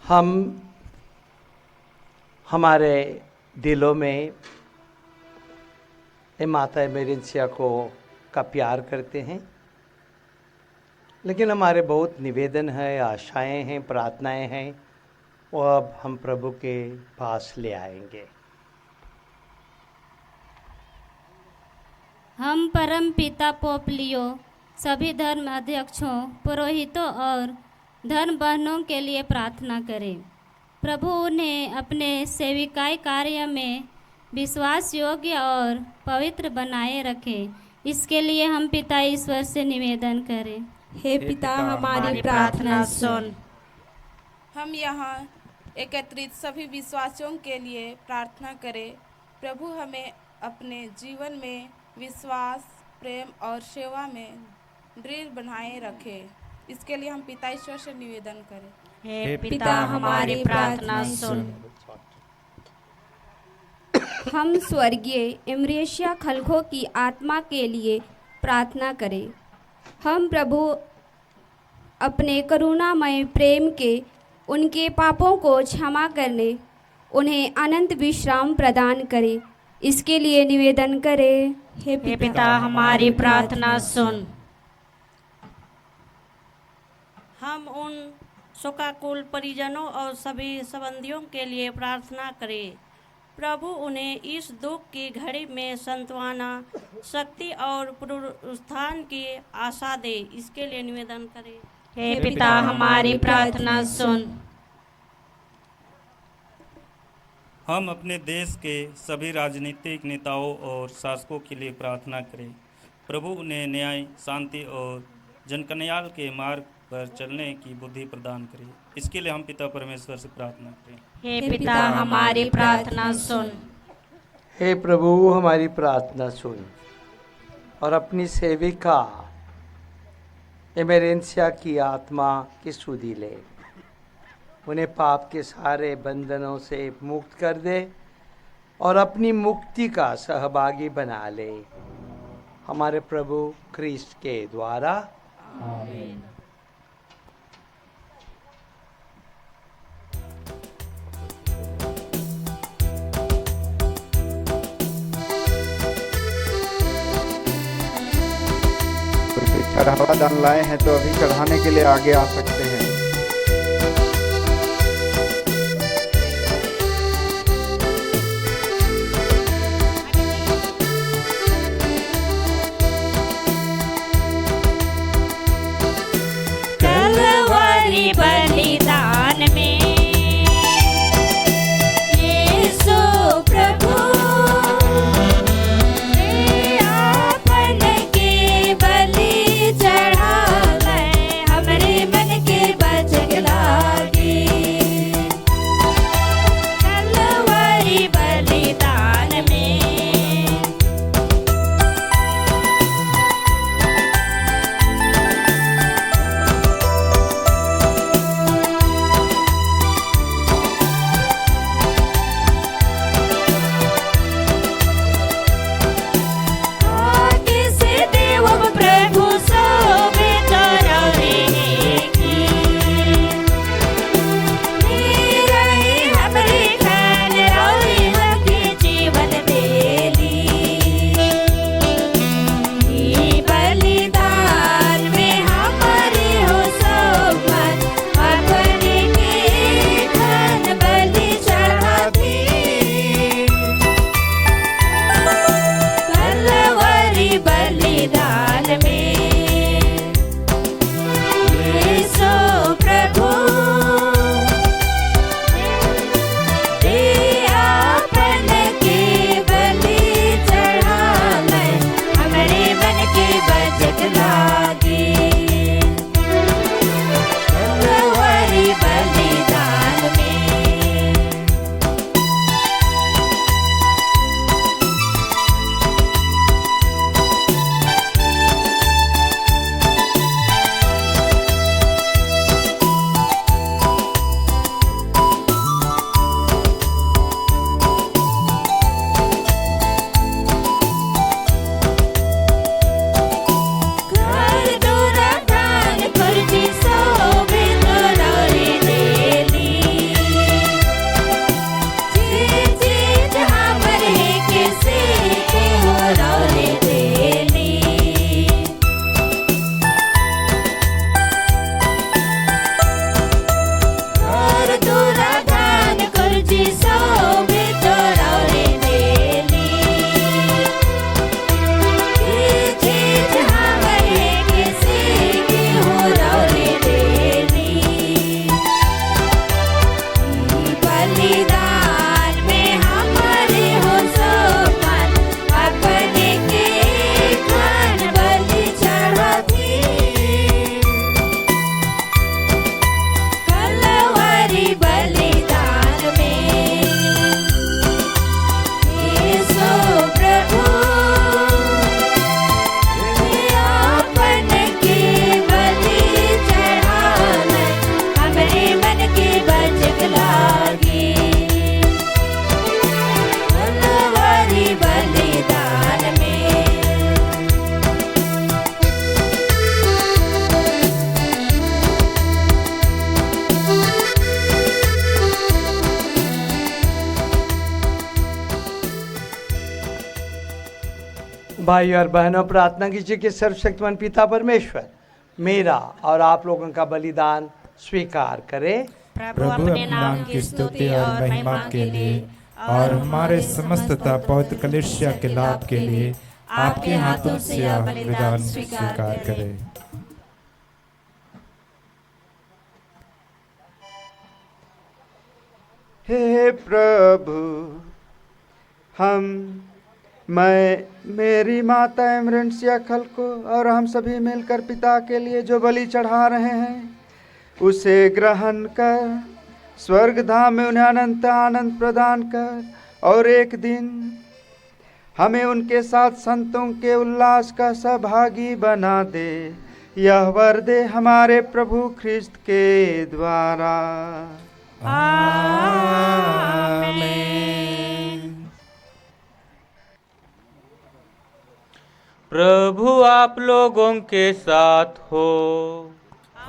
हम हमारे दिलों में माता एमेरेंसिया को का प्यार करते हैं, लेकिन हमारे बहुत निवेदन है, आशाएं हैं, प्रार्थनाएं हैं, वो अब हम प्रभु के पास ले आएंगे। हम परम पिता पोप लियो, सभी धर्म अध्यक्षों, पुरोहितों और धर्म बहनों के लिए प्रार्थना करें। प्रभु उन्हें अपने सेविकाई कार्य में विश्वास योग्य और पवित्र बनाए रखे। इसके लिए हम पिता ईश्वर से निवेदन करें। हे पिता हमारी प्रार्थना सुन। हम यहाँ एकत्रित सभी विश्वासियों के लिए प्रार्थना करें। प्रभु हमें अपने जीवन में विश्वास, प्रेम और सेवा में दृढ़ बनाए रखे। इसके लिए हम पिता ईश्वर से निवेदन करें। हे पिता हमारी प्रार्थना सुन। हम स्वर्गीय एमरेशिया खलखो की आत्मा के लिए प्रार्थना करें। हम प्रभु अपने करुणामय प्रेम के उनके पापों को क्षमा करने उन्हें अनंत विश्राम प्रदान करे। इसके लिए निवेदन करें। हे पिता हमारी प्रार्थना सुन। हम उन शोकाकुल परिजनों और सभी संबंधियों के लिए प्रार्थना करें। प्रभु उन्हें इस दुख की घड़ी में सांत्वना, शक्ति और पुनरुत्थान की आशा दे। इसके लिए निवेदन करें। हे पिता हमारी प्रार्थना सुन। हम अपने देश के सभी राजनीतिक नेताओं और शासकों के लिए प्रार्थना करें। प्रभु उन्हें न्याय, शांति और जनकल्याण के मार्ग पर चलने की बुद्धि प्रदान करें। इसके लिए हम पिता परमेश्वर से प्रार्थना करें। हे पिता हमारी प्रार्थना सुन। हे प्रभु हमारी प्रार्थना सुन और अपनी सेविका एमरेंसिया की आत्मा की सुधि ले। उन्हें पाप के सारे बंधनों से मुक्त कर दे और अपनी मुक्ति का सहभागी बना ले। हमारे प्रभु ख्रीस्त के द्वारा। आमीन। चढ़ावा दान लाए हैं तो अभी चढ़ाने के लिए आगे आ सकते हैं। कलवरी बलिदान में यीशु प्रभु आपन के बलि चढ़ावे, हमरे मन के भाई और बहनों, प्रार्थना कीजिए कि सर्वशक्तिमान पिता परमेश्वर मेरा और आप लोगों का बलिदान स्वीकार करे। प्रभु अपने नाम की स्तुति और महिमा के लिए और हमारे समस्त पवित्र कलीसिया के लाभ के लिए आपके हाथों से यह बलिदान स्वीकार करें। हे प्रभु, मैं मेरी माता एमरेंसिया खलको और हम सभी मिलकर पिता के लिए जो बलि चढ़ा रहे हैं उसे ग्रहण कर स्वर्ग धाम में उन्हें अनंत आनंद प्रदान कर और एक दिन हमें उनके साथ संतों के उल्लास का सहभागी बना दे। यह वर दे हमारे प्रभु ख्रिस्त के द्वारा। प्रभु आप लोगों के साथ हो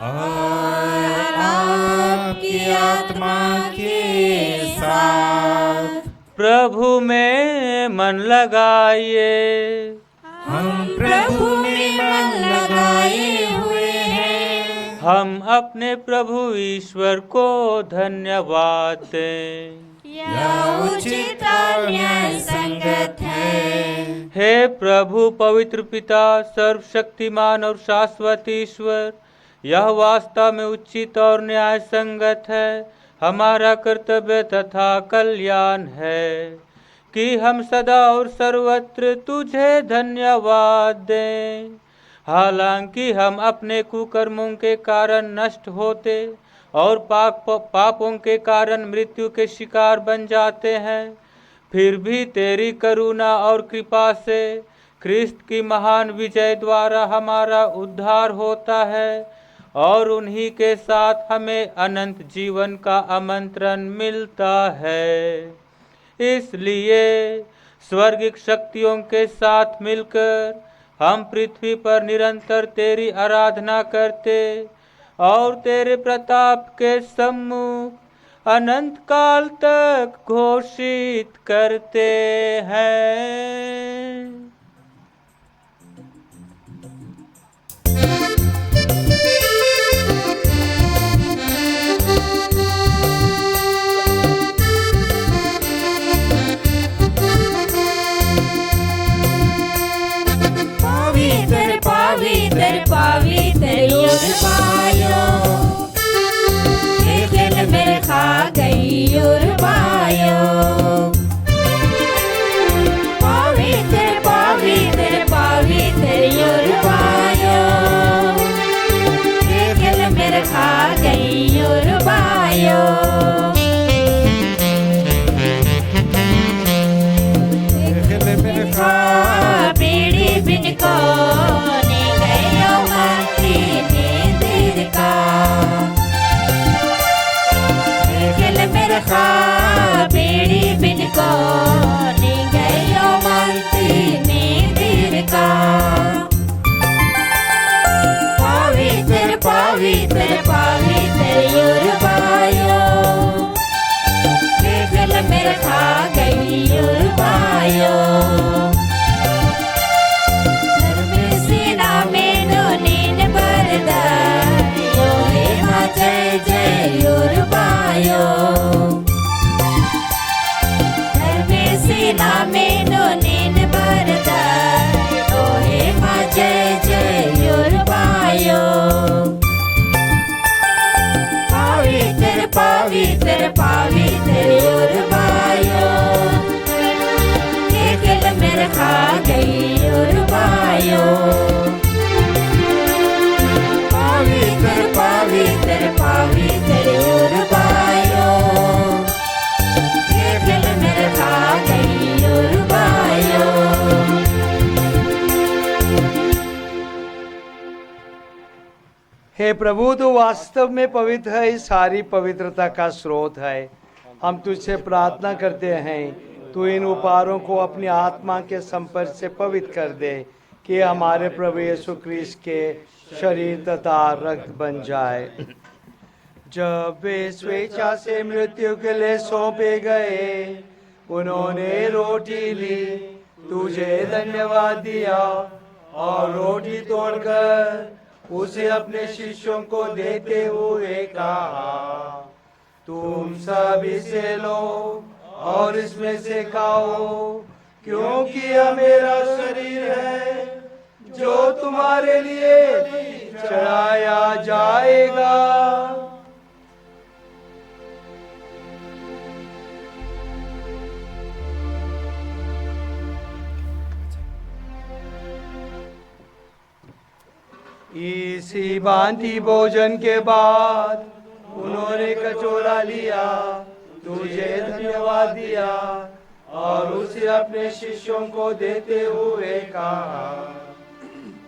और आपकी आत्मा के साथ। प्रभु में मन लगाइए। हम प्रभु में मन लगाए हुए हैं। हम अपने प्रभु ईश्वर को धन्यवाद दें। यह उचित और न्याय संगत है। हे प्रभु पवित्र पिता, सर्वशक्तिमान और शाश्वत ईश्वर, यह वास्तव में उचित और न्याय संगत है, हमारा कर्तव्य तथा कल्याण है कि हम सदा और सर्वत्र तुझे धन्यवाद दें। हालांकि हम अपने कुकर्मों के कारण नष्ट होते और पापों के कारण मृत्यु के शिकार बन जाते हैं, फिर भी तेरी करुणा और कृपा से ख्रिस्त की महान विजय द्वारा हमारा उद्धार होता है और उन्हीं के साथ हमें अनंत जीवन का आमंत्रण मिलता है। इसलिए स्वर्गिक शक्तियों के साथ मिलकर हम पृथ्वी पर निरंतर तेरी आराधना करते और तेरे प्रताप के सम्मुख अनंत काल तक घोषित करते हैं। पवित्र पवित्र पवित्र युरबायो, खेल मेरे खा गई युरबायो। पवित्र पवित्र पवित्र युरबायो, खेल मेरे खा गई युरबायो। पीड़ी बिन को ने गयो माटी नींद का। खेल मेरे खा पीड़ी बिन को ने गयो माटी नींद का। पवित्र पवित्र पवित्र युरबायो, खेल मेरे खा गई युरबायो। जय जय युरबायो, घर में सीना में नीन बरदा। ओहे माँ जय जय युरबायो। पवित्र पवित्र पवित्र युरबायो, खेल मेरे खा गई युरबायो। पवित्र पवित्र पवित्र युरबायो, खेल मेरे खा गई युरबायो। हे प्रभु, तू वास्तव में पवित्र है, सारी पवित्रता का स्रोत है। हम तुझसे प्रार्थना करते हैं, तू इन उपहारों को अपनी आत्मा के संपर्क से पवित्र कर दे कि हमारे प्रभु यीशु ख्रिस्त के शरीर तथा रक्त बन जाए। जब वे स्वेच्छा से मृत्यु के लिए सौंपे गए, उन्होंने रोटी ली, तुझे धन्यवाद दिया और रोटी तोड़कर उसे अपने शिष्यों को देते हुए कहा, तुम सब इसे लो और इसमें से खाओ, क्योंकि यह मेरा शरीर है जो तुम्हारे लिए चढ़ाया जाएगा। इसी भांति भोजन के बाद उन्होंने कटोरा लिया, तुझे धन्यवाद दिया और उसे अपने शिष्यों को देते हुए कहा,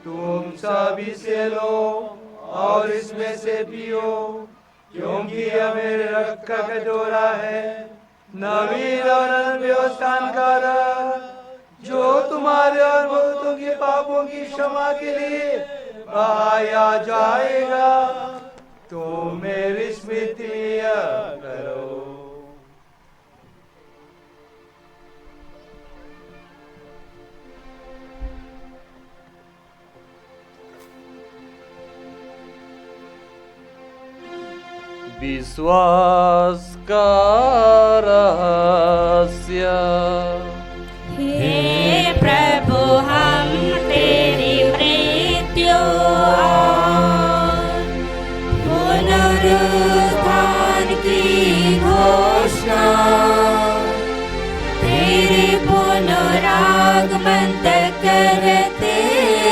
तुम सब इसे लो और इसमें से पियो, क्योंकि यह मेरे रक्त का कटोरा है, नवीन और अनव्यवस्थान का रक्त, जो तुम्हारे और बहुतों के पापों की क्षमा के लिए बहाया जाएगा। तुम मेरी स्मृति करो। विश्वास का रहस्य। हे प्रभु, हम तेरी मृत्यु और पुनरुत्थान की घोषणा तेरे पुनरागमन तक करते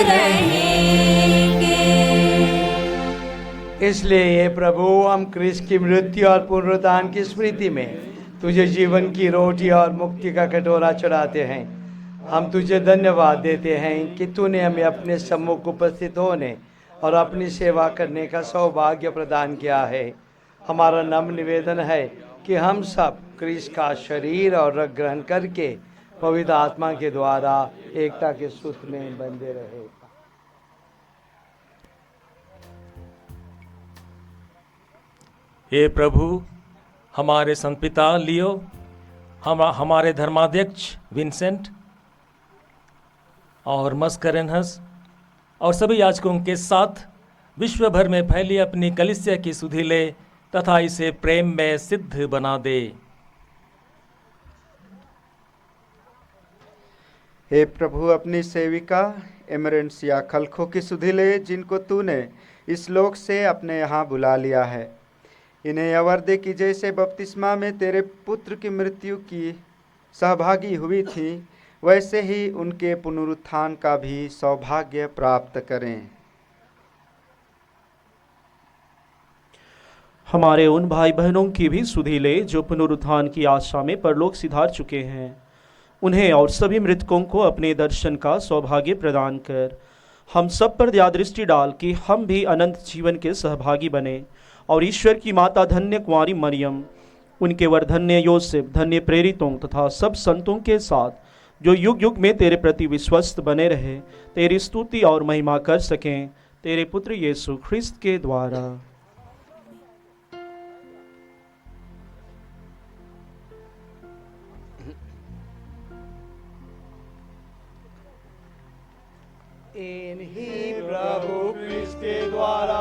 रहेंगे। इसलिए ये प्रभु, हम क्रिस्त की मृत्यु और पुनरुत्थान की स्मृति में तुझे जीवन की रोटी और मुक्ति का कटोरा चढ़ाते हैं। हम तुझे धन्यवाद देते हैं कि तूने हमें अपने सम्मुख उपस्थित होने और अपनी सेवा करने का सौभाग्य प्रदान किया है। हमारा नम्र निवेदन है कि हम सब क्रिस्त का शरीर और रक्त ग्रहण करके पवित्र आत्मा के द्वारा एकता के सूत्र में बंधे रहे। हे प्रभु, हमारे संत पिता लियो, हमारे धर्माध्यक्ष विंसेंट और मस्करेनहस और सभी याजकों के साथ विश्व भर में फैली अपनी कलीसिया की सुधि ले तथा इसे प्रेम में सिद्ध बना दे। हे प्रभु, अपनी सेविका एमरेंसिया खलखो की सुधि ले, जिनको तूने इस लोक से अपने यहाँ बुला लिया है। इन्हें अवर दे कि जैसे बपतिस्मा में तेरे पुत्र की मृत्यु की सहभागी हुई थी, वैसे ही उनके पुनरुत्थान का भी सौभाग्य प्राप्त करें। हमारे उन भाई बहनों की भी सुधि ले जो पुनरुत्थान की आशा में परलोक सिधार चुके हैं। उन्हें और सभी मृतकों को अपने दर्शन का सौभाग्य प्रदान कर हम सब पर दया दृष्टि डाल कि हम भी अनंत जीवन के सहभागी बने और ईश्वर की माता धन्य कुंवारी मरियम, उनके वर धन्य योसेफ, धन्य प्रेरितों तथा सब संतों के साथ जो युग युग में तेरे प्रति विश्वस्त बने रहे, तेरी स्तुति और महिमा कर सकें, तेरे पुत्र यीशु ख्रिस्त के द्वारा। इन्हीं प्रभु ख्रिस्त के द्वारा,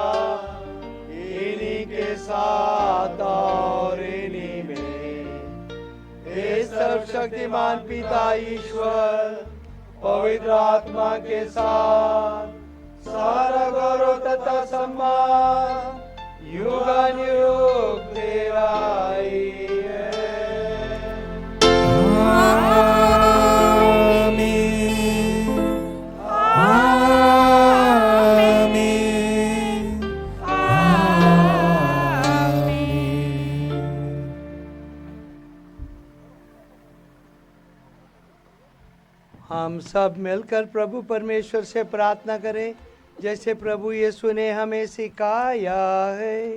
इन्हीं के साथ और इन्हीं में, हे सर्वशक्तिमान पिता ईश्वर, पवित्र आत्मा के साथ सारा गौरव तथा सम्मान युगानुयुग तेरा ही है। हम सब मिलकर प्रभु परमेश्वर से प्रार्थना करें, जैसे प्रभु यीशु ने हमें सिखाया है।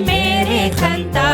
मेरे खंता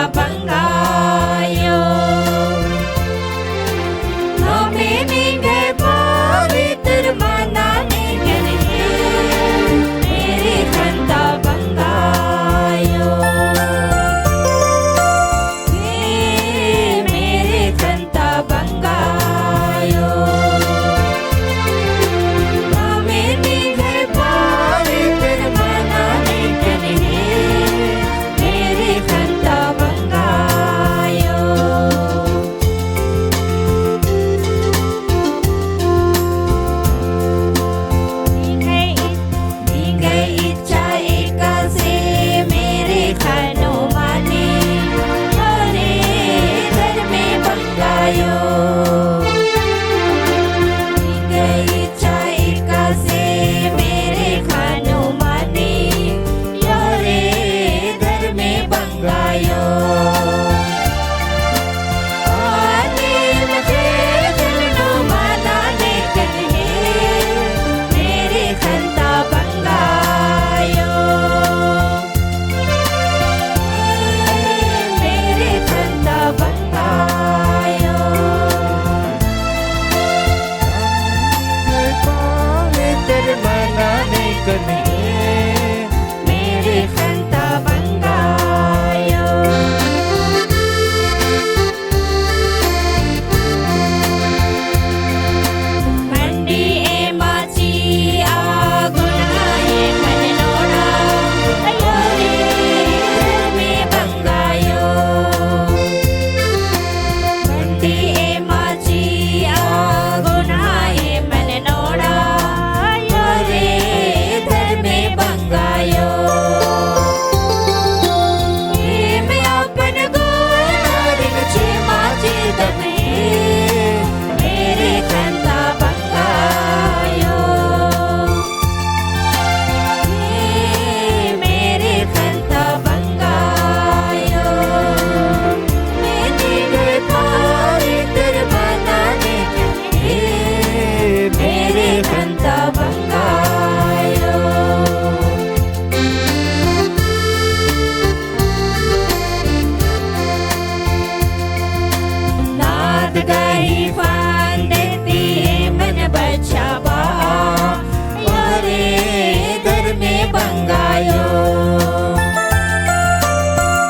बंगायो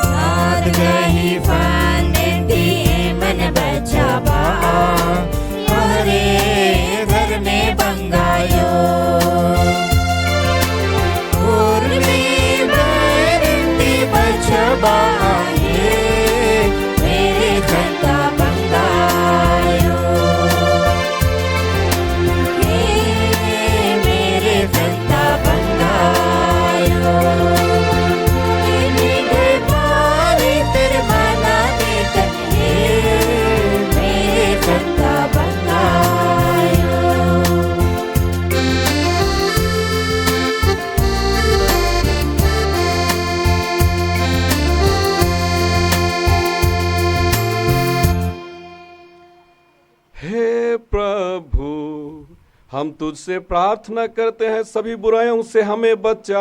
नाद गही फांदी मन बचावा हरे घर में बंगायो उर्मी बरंदी बचबा मेरे खंता बंगायो मेरे खंता बंगायो मेरे बारी तेरे माना देकर मेरे खंता बंगायो हे प्रभु, हम तुझसे प्रार्थना करते हैं सभी बुराइयों से हमें बचा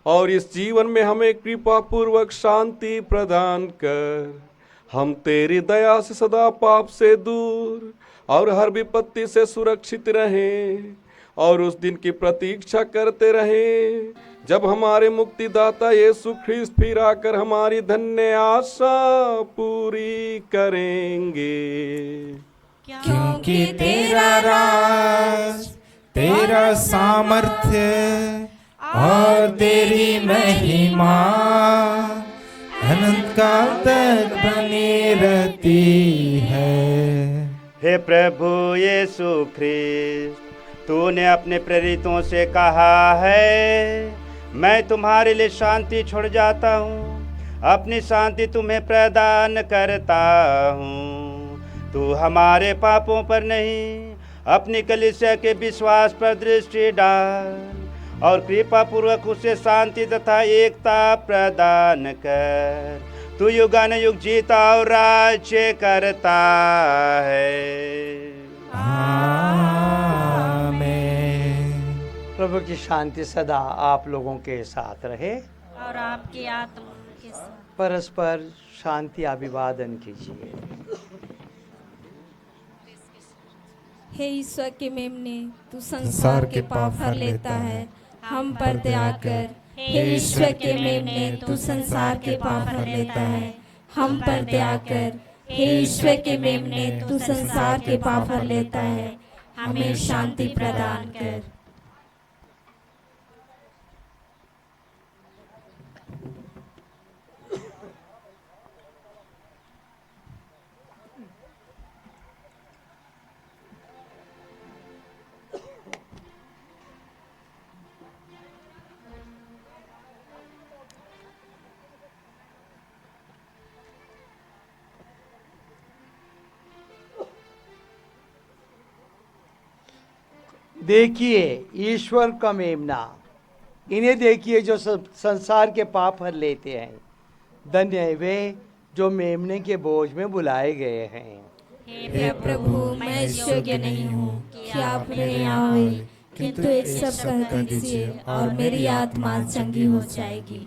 और इस जीवन में हमें कृपा पूर्वक शांति प्रदान कर। हम तेरी दया से सदा पाप से दूर और हर विपत्ति से सुरक्षित रहें और उस दिन की प्रतीक्षा करते रहें जब हमारे मुक्तिदाता यीशु ख्रिस्त फिर आकर हमारी धन्य आशा पूरी करेंगे। क्योंकि तेरा राज, तेरा सामर्थ्य और तेरी महिमा अनंत काल तक बनी रहती है। हे प्रभु यीशु ख्रिस्त, तूने अपने प्रेरितों से कहा है, मैं तुम्हारे लिए शांति छोड़ जाता हूँ, अपनी शांति तुम्हें प्रदान करता हूँ। तू हमारे पापों पर नहीं, अपनी कलीसिया के विश्वास पर दृष्टि डाल और कृपा पूर्वक उसे शांति तथा एकता प्रदान कर। तू युगानुयुग जीता और राज्य करता है। प्रभु की शांति सदा आप लोगों के साथ रहे और आपकी आत्मा के साथ। परस्पर शांति अभिवादन कीजिए। हे ईश्वर के मेमने, तू संसार के पाप हर लेता है, हम पर दया कर। हे ईश्वर के मेमने, तू संसार के पाप हर लेता है, हम पर दया कर। हे ईश्वर के मेमने, तू संसार के पाप हर लेता है, हमें शांति प्रदान कर। देखिए ईश्वर का मेमना, इन्हें देखिए जो सब संसार के पाप हर लेते हैं। धन्य है वे जो मेमने के बोझ में बुलाए गए हैं। हे प्रभु, मैं योग्य नहीं हूँ कि आप मेरे यहाँ आए, किंतु एक शब्द कह दीजिए और मेरी आत्मा चंगी हो जाएगी।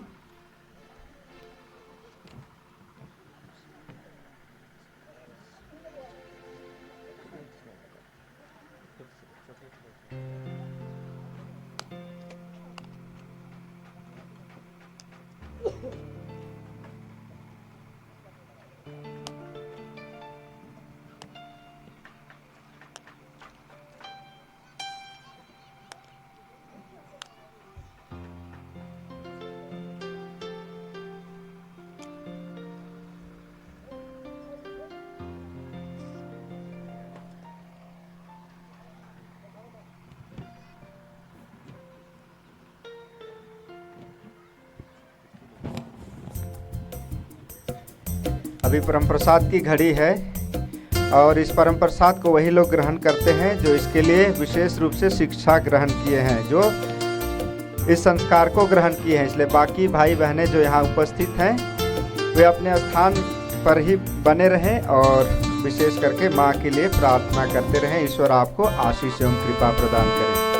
अभी परम प्रसाद की घड़ी है और इस परम प्रसाद को वही लोग ग्रहण करते हैं जो इसके लिए विशेष रूप से शिक्षा ग्रहण किए हैं, जो इस संस्कार को ग्रहण किए हैं। इसलिए बाकी भाई बहनें जो यहाँ उपस्थित हैं वे अपने स्थान पर ही बने रहें और विशेष करके माँ के लिए प्रार्थना करते रहें। ईश्वर आपको आशीष एवं कृपा प्रदान करें।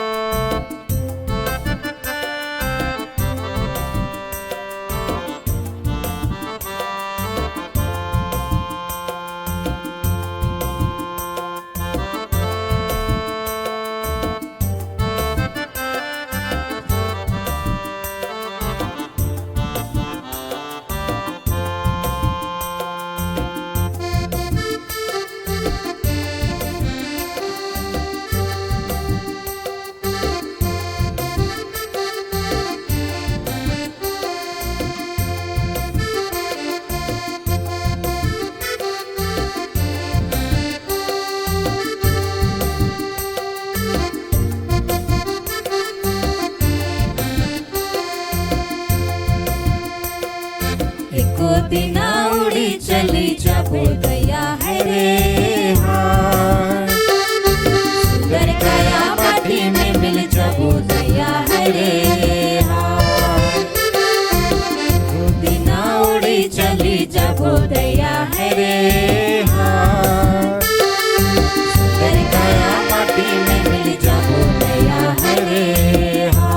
गोदिना उड़ी चली जाबो दया है रे हाँ सुंदर काया माटी में मिल जाबो दया है रे हाँ गोदिना उड़ी चली जाबो दया है रे हाँ सुंदर काया माटी में मिल जाबो दया है रे हाँ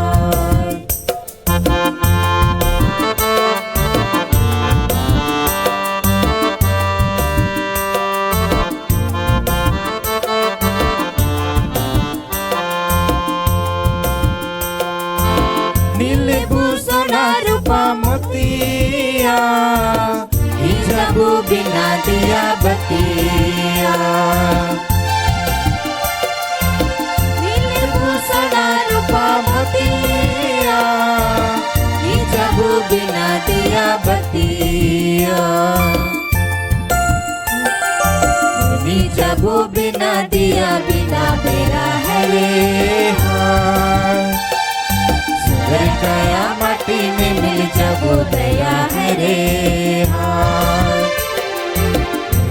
मोतिया हिजाबू बिना दिया बतिया नीलभूषण रूपा मोतिया हिजाबू बिना दिया बतिया हिजाबू बिना दिया बिना बेरा है रे हाँ काया माटी में मिल जाबो दया है रे हाँ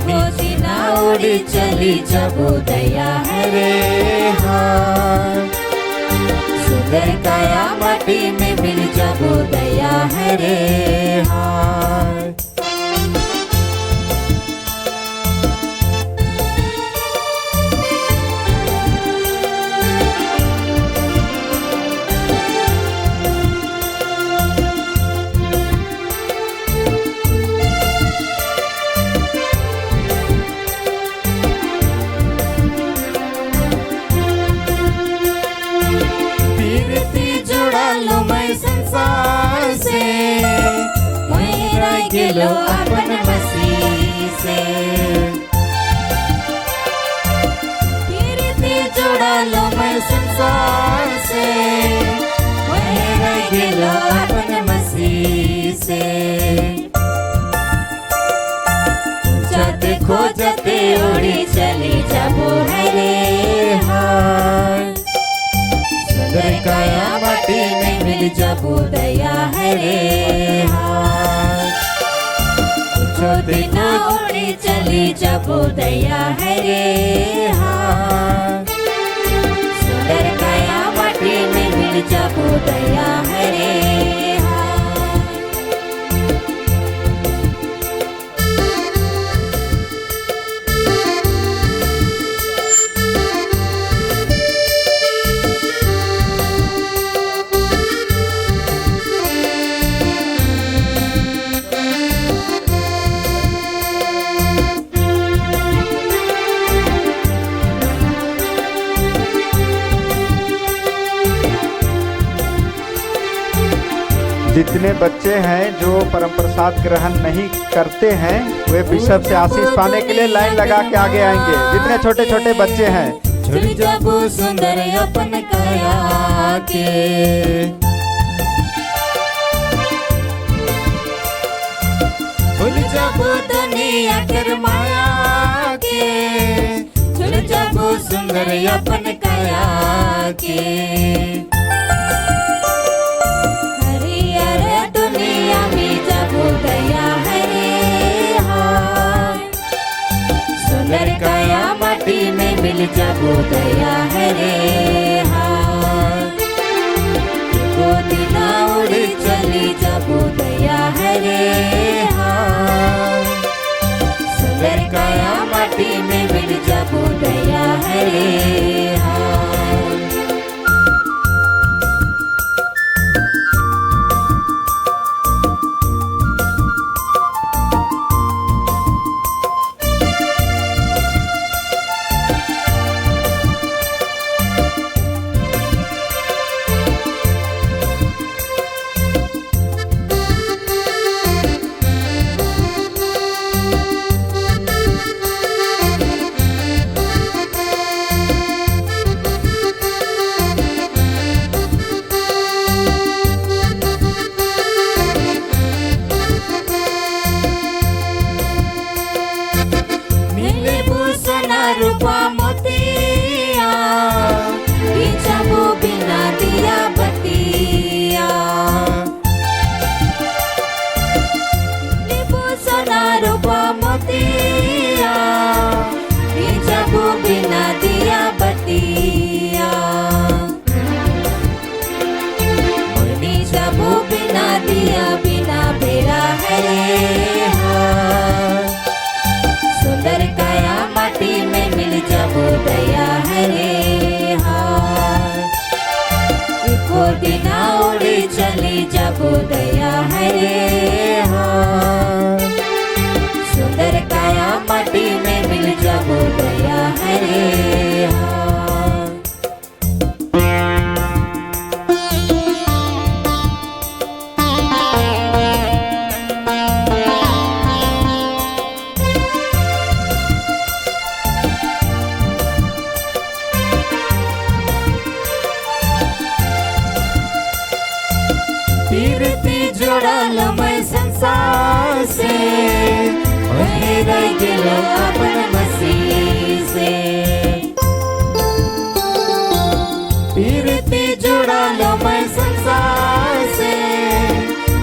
गोदिना उड़ी चली जाबो दया है रे हाँ सुंदर काया माटी में मिल जाबो दया है रे हाँ संसार से मैं रह गेलो अपन मसीह से प्रीति जोड़ा लो मैं संसार से मैं रह गेलो अपन मसीह से जाते खोजते उड़ी चली जाबो है रे हाँ सुंदर काया माटी में मिल जाबो दया है रे हाँ गोदिना उड़ी चली जाबो दया है रे हाँ सुंदर काया माटी में मिल जाबो दया है रे हाँ जितने बच्चे हैं जो परम प्रसाद ग्रहण नहीं करते हैं वे बिशप से आशीष पाने के लिए लाइन लगा के आगे आएंगे। जितने छोटे छोटे बच्चे हैं चली जाबो सुंदर अपन काया के भूल जाबो दुनिया कर माया के चली जाबो सुंदर अपन काया के दुनिया में जाबो दया है रे हाँ सुंदर काया माटी में मिल जाबो दया है रे हाँ गोदिना उड़ी चली जाबो दया है रे हाँ सुंदर काया माटी में मिल जाबो दया है रे हाँ हरे हाय। सुंदर काया माटी में मिल जाबो दया हरे हाय। एको दिना उड़ी चली जाबो दया हरे हाय। सुंदर काया माटी में मिल जाबो दया हरे हाय। पीरती जोड़ा लो मैं संसार से, वही रह गिलो अपन मसीह से। पीरती जोड़ा लो मैं संसार से,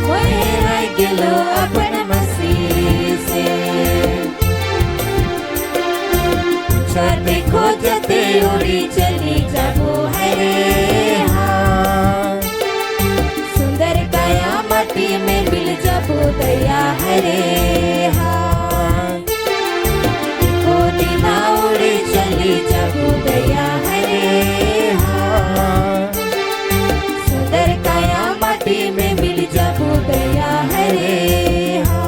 वही रह गिलो अपन मसीह से। छाते खोजते उड़ी चली जाबो हरे हाय। सुंदर काया माटी में मिल जाबो दया हरे हाय। ओ दिना उड़ी चली जाबो दया हरे हाय। सुंदर काया माटी में मिल जाबो दया हरे हाय।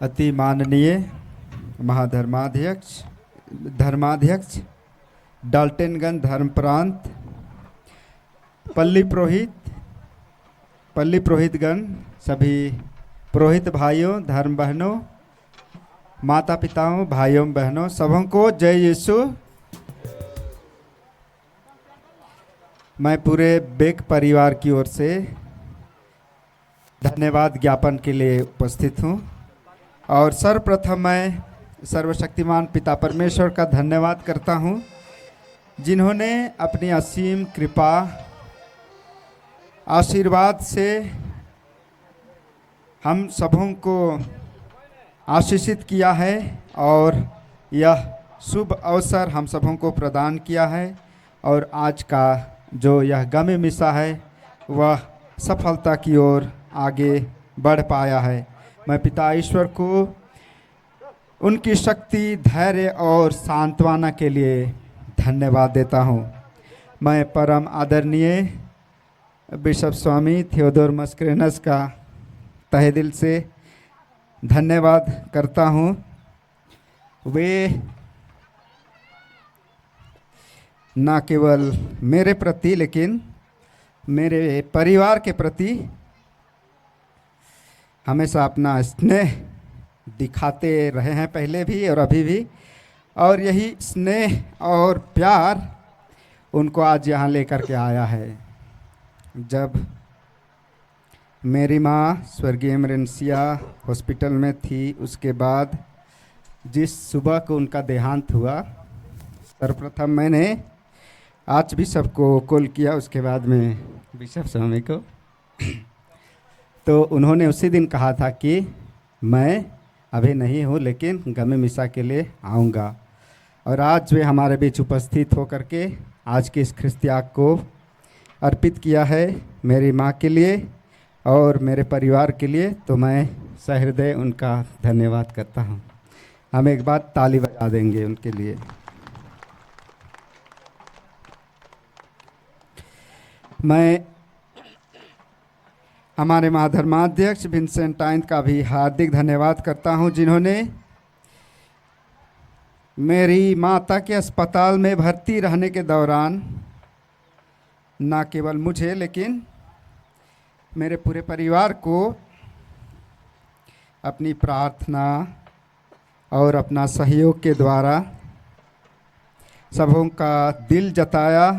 अति माननीय धर्माध्यक्ष डाल्टनगंज धर्म प्रांत, पल्ली पुरोहितगण, सभी पुरोहित भाइयों, धर्म बहनों, माता पिताओं, भाइयों बहनों, सबों को जय यीशु। मैं पूरे बेक परिवार की ओर से धन्यवाद ज्ञापन के लिए उपस्थित हूँ। और सर्वप्रथम मैं सर्वशक्तिमान पिता परमेश्वर का धन्यवाद करता हूँ, जिन्होंने अपनी असीम कृपा आशीर्वाद से हम सबों को आशीषित किया है और यह शुभ अवसर हम सबों को प्रदान किया है। और आज का जो यह गमे मिसा है वह सफलता की ओर आगे बढ़ पाया है। मैं पिता ईश्वर को उनकी शक्ति, धैर्य और सांत्वना के लिए धन्यवाद देता हूँ। मैं परम आदरणीय बिशप स्वामी थियोडोर मस्करेनस का तहे दिल से धन्यवाद करता हूँ। वे न केवल मेरे प्रति लेकिन मेरे परिवार के प्रति हमेशा अपना स्नेह दिखाते रहे हैं, पहले भी और अभी भी। और यही स्नेह और प्यार उनको आज यहाँ लेकर के आया है। जब मेरी माँ स्वर्गीय एमरेंसिया हॉस्पिटल में थी, उसके बाद जिस सुबह को उनका देहांत हुआ, सर्वप्रथम मैंने आज बिशप को कॉल किया, उसके बाद में बिशप स्वामी को। तो उन्होंने उसी दिन कहा था कि मैं अभी नहीं हूँ लेकिन गमे मिसा के लिए आऊँगा। और आज वे हमारे बीच उपस्थित होकर के आज के इस ख्रिस्त त्याग को अर्पित किया है मेरी माँ के लिए और मेरे परिवार के लिए। तो मैं सहृदय उनका धन्यवाद करता हूँ। हम एक बार ताली बजा देंगे उनके लिए। मैं हमारे महाधर्माध्यक्ष विंसेंट आइंद का भी हार्दिक धन्यवाद करता हूं, जिन्होंने मेरी माता के अस्पताल में भर्ती रहने के दौरान न केवल मुझे लेकिन मेरे पूरे परिवार को अपनी प्रार्थना और अपना सहयोग के द्वारा सबों का दिल जताया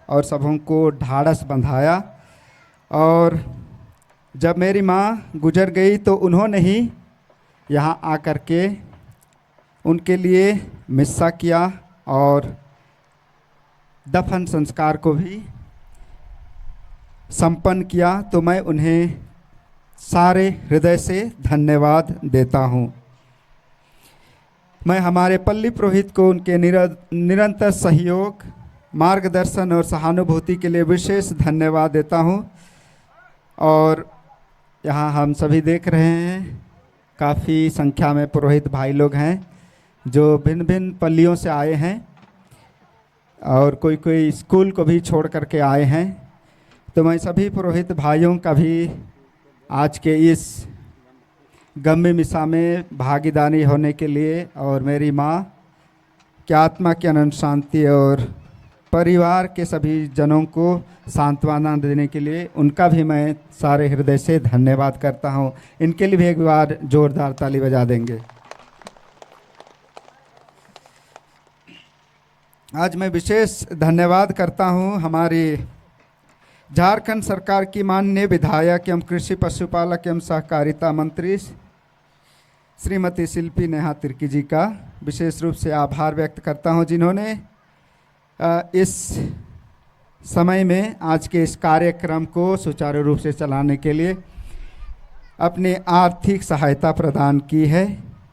और सबों को ढाढ़स बंधाया। और जब मेरी माँ गुजर गई तो उन्होंने ही यहाँ आकर के उनके लिए मिस्सा किया और दफन संस्कार को भी संपन्न किया। तो मैं उन्हें सारे हृदय से धन्यवाद देता हूँ। मैं हमारे पल्ली पुरोहित को उनके निरंतर सहयोग, मार्गदर्शन और सहानुभूति के लिए विशेष धन्यवाद देता हूँ। और यहाँ हम सभी देख रहे हैं काफ़ी संख्या में पुरोहित भाई लोग हैं जो भिन्न भिन्न पल्लियों से आए हैं और कोई कोई स्कूल को भी छोड़ करके आए हैं। तो मैं सभी पुरोहित भाइयों का भी आज के इस गम्य मिसा में भागीदारी होने के लिए और मेरी माँ की आत्मा की अनंत शांति और परिवार के सभी जनों को सांत्वना देने के लिए उनका भी मैं सारे हृदय से धन्यवाद करता हूँ। इनके लिए भी एक बार जोरदार ताली बजा देंगे। आज मैं विशेष धन्यवाद करता हूँ हमारी झारखंड सरकार की माननीय विधायक एवं कृषि पशुपालक एवं सहकारिता मंत्री श्रीमती शिल्पी नेहा तिर्की जी का विशेष रूप से आभार व्यक्त करता हूं, जिन्होंने इस समय में आज के इस कार्यक्रम को सुचारू रूप से चलाने के लिए अपनी आर्थिक सहायता प्रदान की है।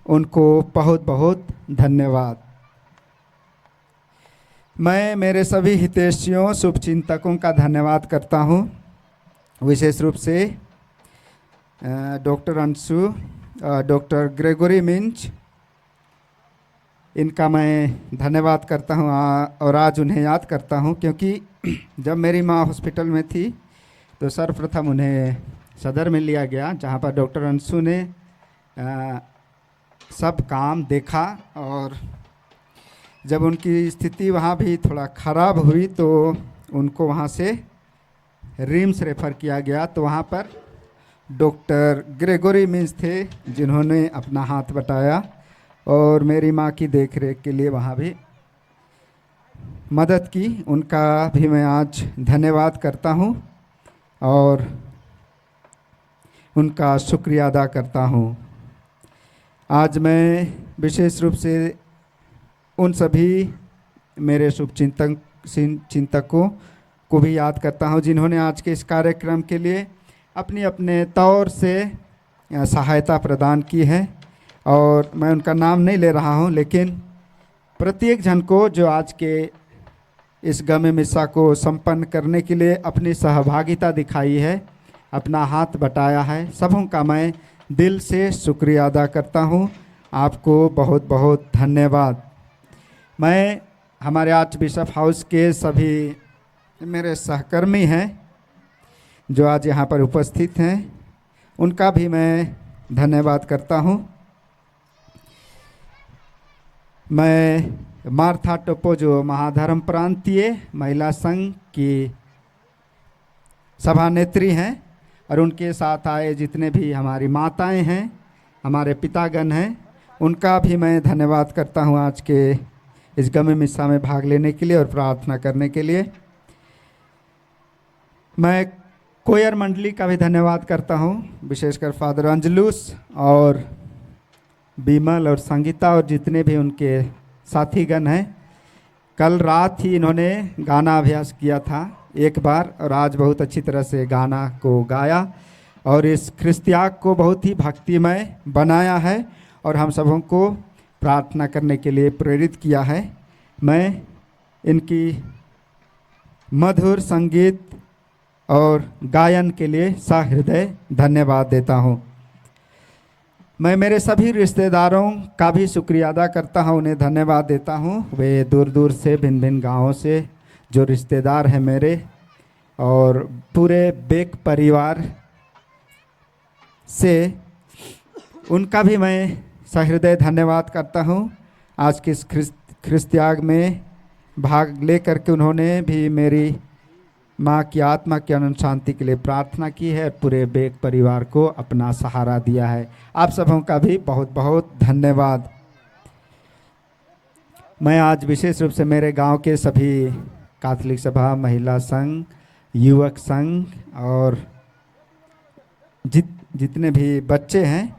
उनको बहुत बहुत धन्यवाद। मैं मेरे सभी हितैषियों शुभचिंतकों का धन्यवाद करता हूं, विशेष रूप से doctor Anshu, doctor Gregory Minj, इनका मैं धन्यवाद करता हूं और आज उन्हें याद करता हूं क्योंकि जब मेरी माँ हॉस्पिटल में थी तो सर्वप्रथम उन्हें सदर में लिया गया, जहां पर डॉक्टर अंशु ने सब काम देखा और जब उनकी स्थिति वहाँ भी थोड़ा ख़राब हुई तो उनको वहाँ से रिम्स रेफ़र किया गया। तो वहाँ पर डॉक्टर ग्रेगोरी मिंस थे जिन्होंने अपना हाथ बटाया और मेरी माँ की देखरेख के लिए वहाँ भी मदद की। उनका भी मैं आज धन्यवाद करता हूँ और उनका शुक्रिया अदा करता हूँ। आज मैं विशेष रूप से उन सभी मेरे चिंतकों को भी याद करता हूँ जिन्होंने आज के इस कार्यक्रम के लिए अपने अपने तौर से सहायता प्रदान की है। और मैं उनका नाम नहीं ले रहा हूँ, लेकिन प्रत्येक जन को जो आज के इस गम्य मिसा को संपन्न करने के लिए अपनी सहभागिता दिखाई है, अपना हाथ बटाया है, सबों का मैं दिल से शुक्रिया अदा करता हूँ। आपको बहुत बहुत धन्यवाद। मैं हमारे आर्च बिशप हाउस के सभी मेरे सहकर्मी हैं जो आज यहाँ पर उपस्थित हैं, उनका भी मैं धन्यवाद करता हूँ। मैं मार्था टोपो जो महाधर्म प्रांतीय महिला संघ की सभानेत्री हैं और उनके साथ आए जितने भी हमारी माताएं हैं, हमारे पितागण हैं, उनका भी मैं धन्यवाद करता हूँ आज के इस गम्य मिसा में भाग लेने के लिए और प्रार्थना करने के लिए। मैं कोयर मंडली का भी धन्यवाद करता हूँ, विशेषकर फादर अंजलूस और बीमल और संगीता और जितने भी उनके साथीगण हैं। कल रात ही इन्होंने गाना अभ्यास किया था एक बार और आज बहुत अच्छी तरह से गाना को गाया और इस ख्रिस्त्याग को बहुत ही भक्तिमय बनाया है और हम सबों को प्रार्थना करने के लिए प्रेरित किया है। मैं इनकी मधुर संगीत और गायन के लिए सहृदय धन्यवाद देता हूँ। मैं मेरे सभी रिश्तेदारों का भी शुक्रिया अदा करता हूँ, उन्हें धन्यवाद देता हूँ। वे दूर दूर से भिन्न भिन्न गाँवों से जो रिश्तेदार हैं मेरे और पूरे बेक परिवार से, उनका भी मैं सहृदय धन्यवाद करता हूँ। आज के इस ख्रिस्त्याग में भाग ले करके उन्होंने भी मेरी माँ की आत्मा की अनंत शांति के लिए प्रार्थना की है, पूरे बेक परिवार को अपना सहारा दिया है। आप सबों का भी बहुत बहुत धन्यवाद। मैं आज विशेष रूप से मेरे गांव के सभी कैथोलिक सभा, महिला संघ, युवक संघ और जितने भी बच्चे हैं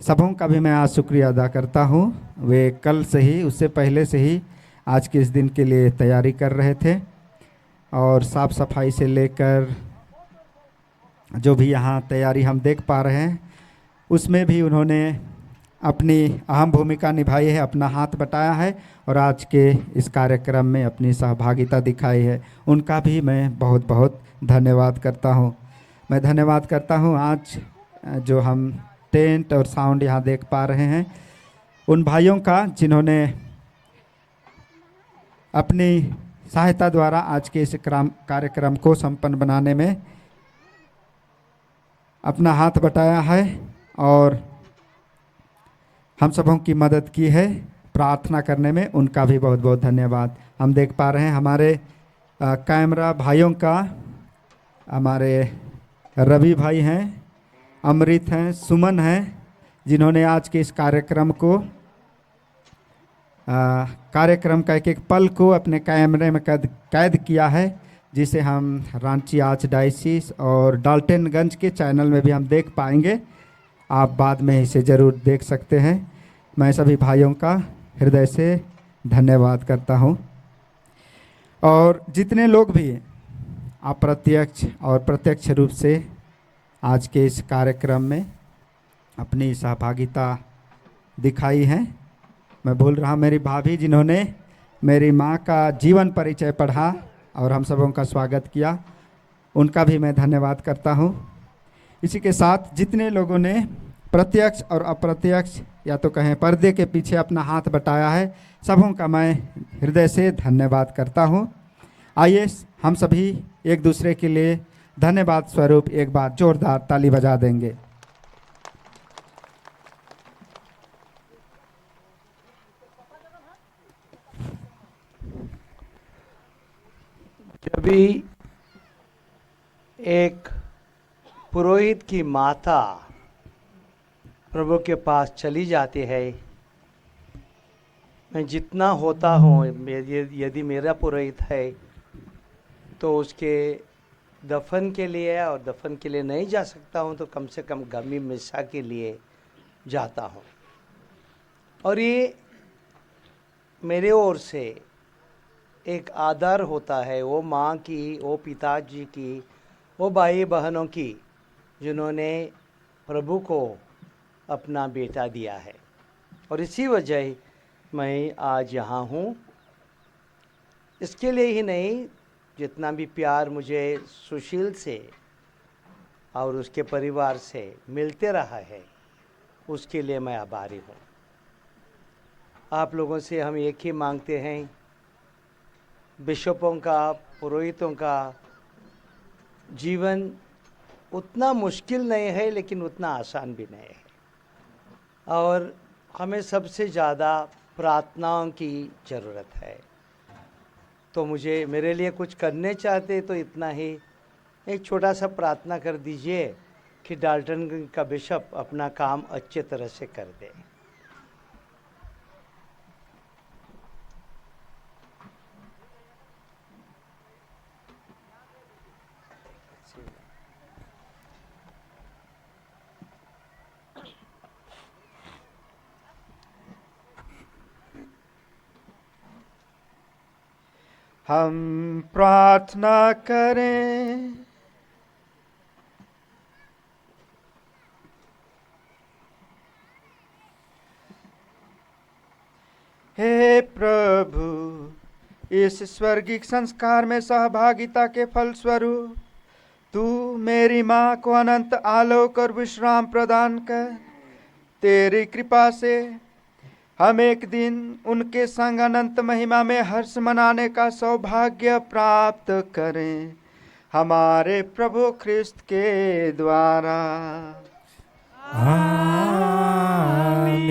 सबों का भी मैं आज शुक्रिया अदा करता हूँ। वे कल से ही, उससे पहले से ही आज के इस दिन के लिए तैयारी कर रहे थे और साफ़ सफाई से लेकर जो भी यहाँ तैयारी हम देख पा रहे हैं उसमें भी उन्होंने अपनी अहम भूमिका निभाई है, अपना हाथ बटाया है और आज के इस कार्यक्रम में अपनी सहभागिता दिखाई है। उनका भी मैं बहुत बहुत धन्यवाद करता हूँ। मैं धन्यवाद करता हूँ आज जो हम टेंट और साउंड यहाँ देख पा रहे हैं उन भाइयों का जिन्होंने अपनी सहायता द्वारा आज के इस कार्यक्रम को संपन्न बनाने में अपना हाथ बटाया है और हम सबों की मदद की है प्रार्थना करने में। उनका भी बहुत बहुत धन्यवाद। हम देख पा रहे हैं हमारे कैमरा भाइयों का, हमारे रवि भाई हैं, अमृत हैं, सुमन हैं, जिन्होंने आज के इस कार्यक्रम को कार्यक्रम का एक एक पल को अपने कैमरे में कैद किया है, जिसे हम रांची आर्च डायसिस और डाल्टनगंज के चैनल में भी हम देख पाएंगे। आप बाद में इसे ज़रूर देख सकते हैं। मैं सभी भाइयों का हृदय से धन्यवाद करता हूं। और जितने लोग भी अप्रत्यक्ष और प्रत्यक्ष रूप से आज के इस कार्यक्रम में अपनी सहभागिता दिखाई है, मैं भूल रहा मेरी भाभी जिन्होंने मेरी माँ का जीवन परिचय पढ़ा और हम सबों का स्वागत किया, उनका भी मैं धन्यवाद करता हूँ। इसी के साथ जितने लोगों ने प्रत्यक्ष और अप्रत्यक्ष या तो कहें पर्दे के पीछे अपना हाथ बटाया है, सबों का मैं हृदय से धन्यवाद करता हूँ। आइए हम सभी एक दूसरे के लिए धन्यवाद स्वरूप एक बार जोरदार ताली बजा देंगे। जब भी एक पुरोहित की माता प्रभु के पास चली जाती है, मैं जितना होता हूँ, यदि मेरा पुरोहित है तो उसके दफन के लिए और दफन के लिए नहीं जा सकता हूँ तो कम से कम गमी मिसा के लिए जाता हूँ। और ये मेरे ओर से एक आदर होता है वो माँ की, वो पिताजी की, वो भाई बहनों की जिन्होंने प्रभु को अपना बेटा दिया है। और इसी वजह मैं आज यहाँ हूँ। इसके लिए ही नहीं, जितना भी प्यार मुझे सुशील से और उसके परिवार से मिलते रहा है उसके लिए मैं आभारी हूँ। आप लोगों से हम एक ही मांगते हैं, बिशपों का, पुरोहितों का जीवन उतना मुश्किल नहीं है लेकिन उतना आसान भी नहीं है। और हमें सबसे ज़्यादा प्रार्थनाओं की ज़रूरत है। तो मुझे मेरे लिए कुछ करने चाहते तो इतना ही एक छोटा सा प्रार्थना कर दीजिए कि डाल्टनगंज का बिशप अपना काम अच्छे तरह से कर दे। हम प्रार्थना करें। हे प्रभु, इस स्वर्गिक संस्कार में सहभागिता के फलस्वरूप तू मेरी माँ को अनंत आलोक और विश्राम प्रदान कर। तेरी कृपा से हम एक दिन उनके संग अनंत महिमा में हर्ष मनाने का सौभाग्य प्राप्त करें, हमारे प्रभु ख्रिस्त के द्वारा। आमीन।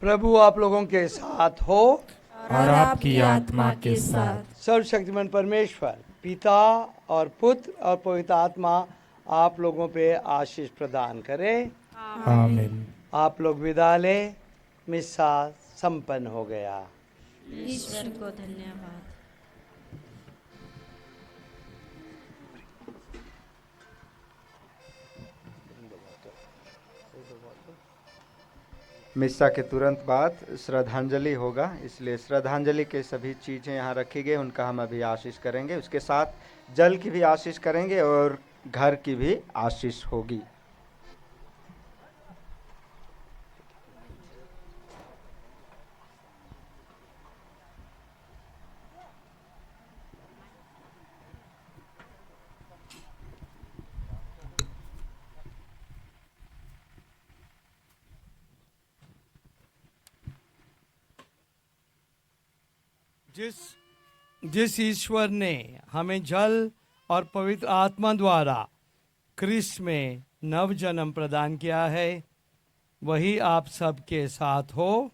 प्रभु आप लोगों के साथ हो और आपकी आत्मा के साथ। सर्वशक्तिमान परमेश्वर पिता और पुत्र और पवित्र आत्मा आप लोगों पे आशीष प्रदान करे। आमीन। आप लोग विदा ले। मिसा संपन्न हो गया। ईश्वर को धन्यवाद। मिस्सा के तुरंत बाद श्रद्धांजलि होगा, इसलिए श्रद्धांजलि के सभी चीज़ें यहाँ रखी गई, उनका हम अभी आशीष करेंगे। उसके साथ जल की भी आशीष करेंगे और घर की भी आशीष होगी। जिस ईश्वर ने हमें जल और पवित्र आत्मा द्वारा क्रिस्त में नव जन्म प्रदान किया है, वही आप सबके साथ हो।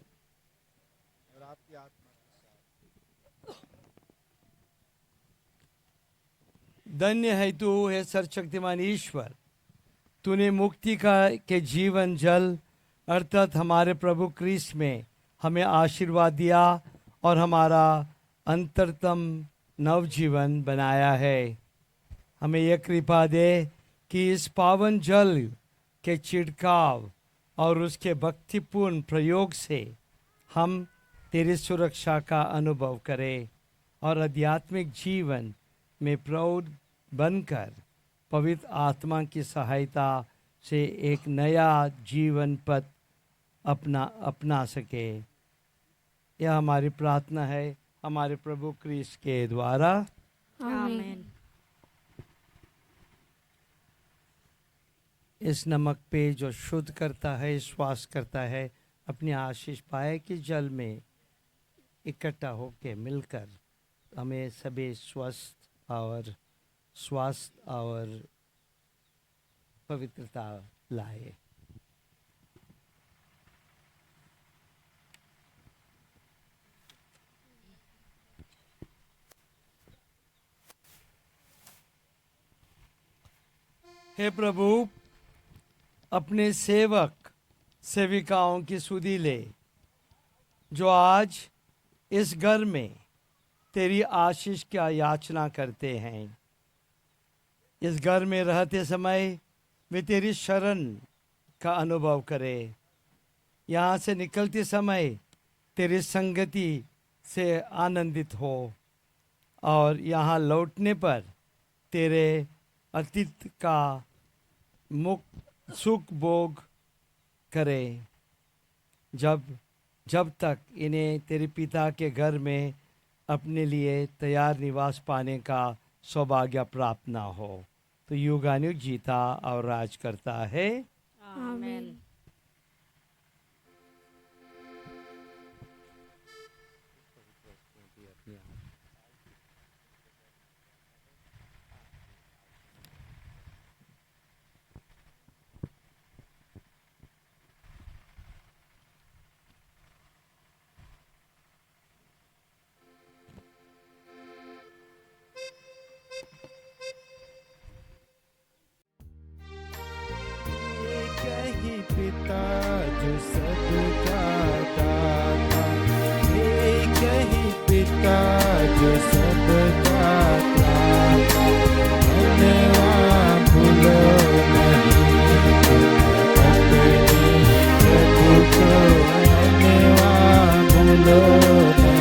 धन्य है तू हे सर्वशक्तिमान ईश्वर, तूने मुक्ति के जीवन जल अर्थात हमारे प्रभु क्रिस्त में हमें आशीर्वाद दिया और हमारा अंतरतम नव जीवन बनाया है। हमें यह कृपा दे कि इस पावन जल के छिड़काव और उसके भक्तिपूर्ण प्रयोग से हम तेरी सुरक्षा का अनुभव करें और आध्यात्मिक जीवन में प्रौढ़ बनकर पवित्र आत्मा की सहायता से एक नया जीवन पथ अपना सके। यह हमारी प्रार्थना है हमारे प्रभु क्रिस्त के द्वारा, आमीन। इस नमक पे जो शुद्ध करता है, श्वास करता है, अपनी आशीष पाए कि जल में इकट्ठा होके मिलकर हमें सभी स्वास्थ्य और पवित्रता लाए। हे प्रभु, अपने सेविकाओं की सुधि ले, जो आज इस घर में तेरी आशीष की याचना करते हैं। इस घर में रहते समय वे तेरी शरण का अनुभव करें। यहाँ से निकलते समय तेरी संगति से आनंदित हो और यहाँ लौटने पर तेरे अतीत का सुख भोग करे, जब तक इन्हें तेरे पिता के घर में अपने लिए तैयार निवास पाने का सौभाग्य प्राप्त ना हो। तो युगानुयुग जीता और राज करता है। आमीन। पिता जो सबका दाता, एक ही पिता जो सबका दाता, धन्यवाद भूलो नहीं अपने प्रभु को, धन्यवाद भूलो नहीं।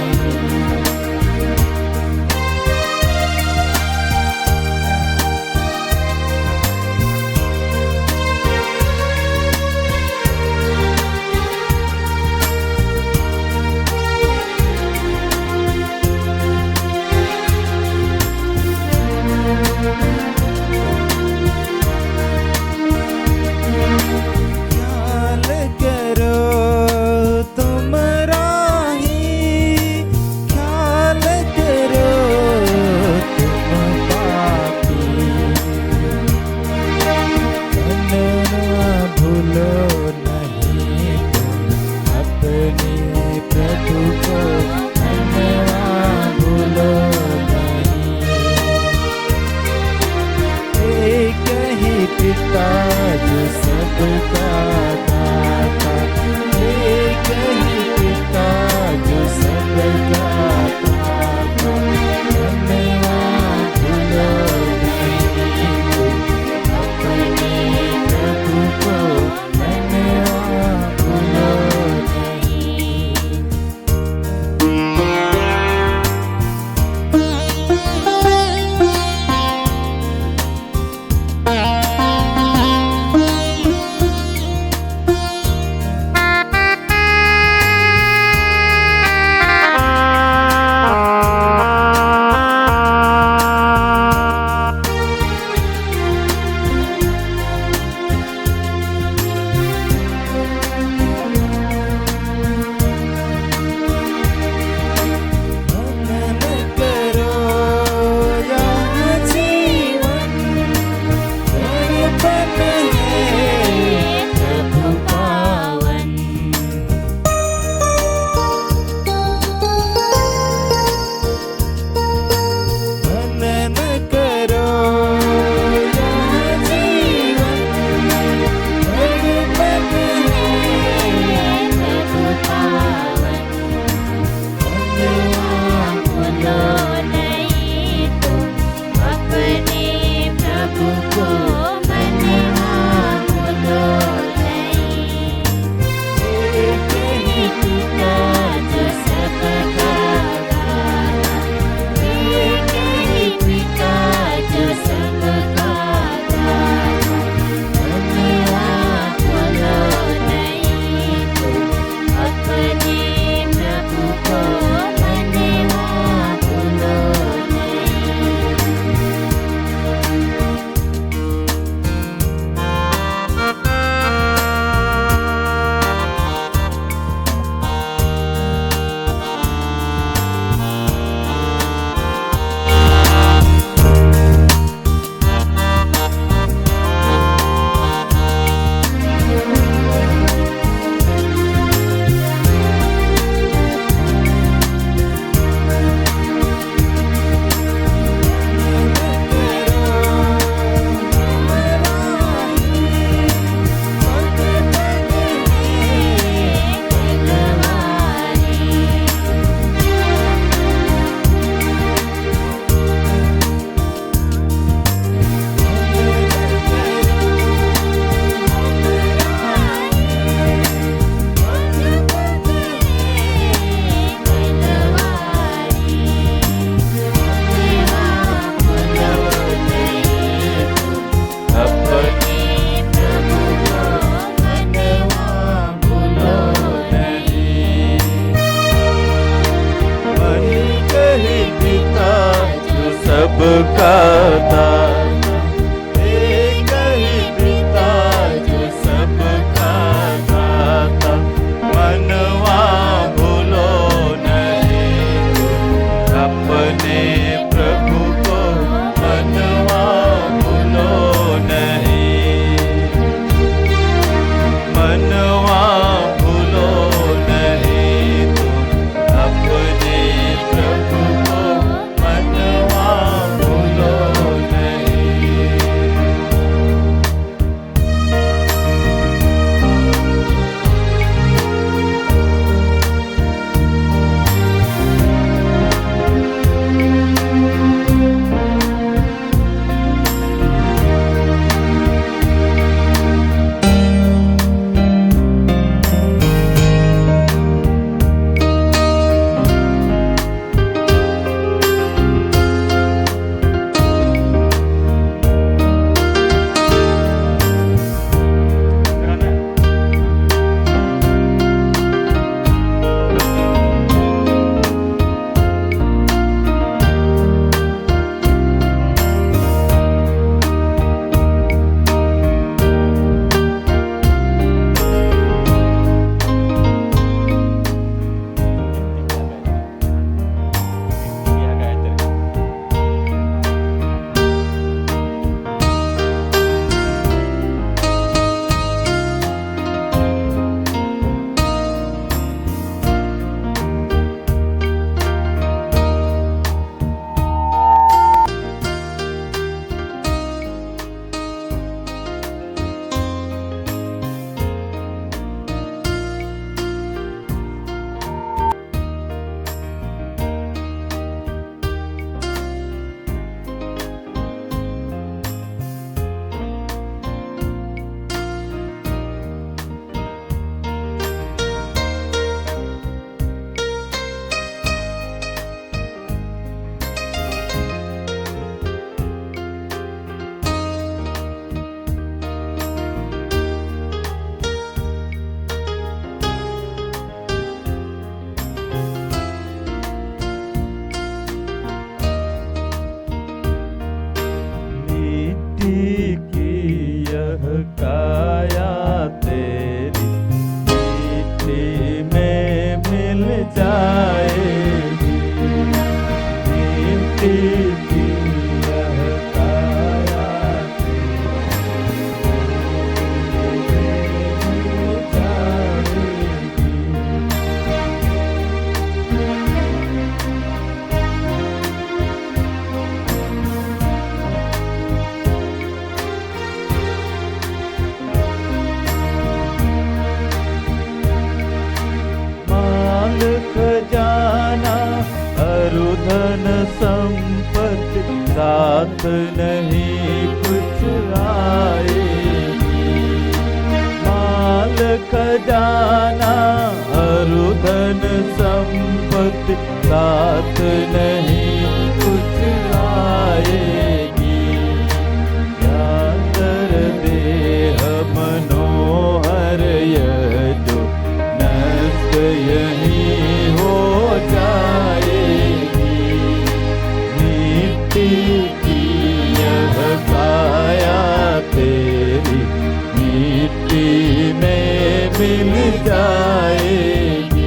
जाएगी। मिट्टी की यह काया माल खजाना अरुधन संपत्ति साथ नहीं कुछ आएगी। माल खजाना अरुधन संपत्ति साथ नहीं कुछ आएगी। यादर देह मनोहर यह जो नष्ट यही हो जाएगी। मिट्टी की यह काया तेरी मिट्टी में मिल जाएगी।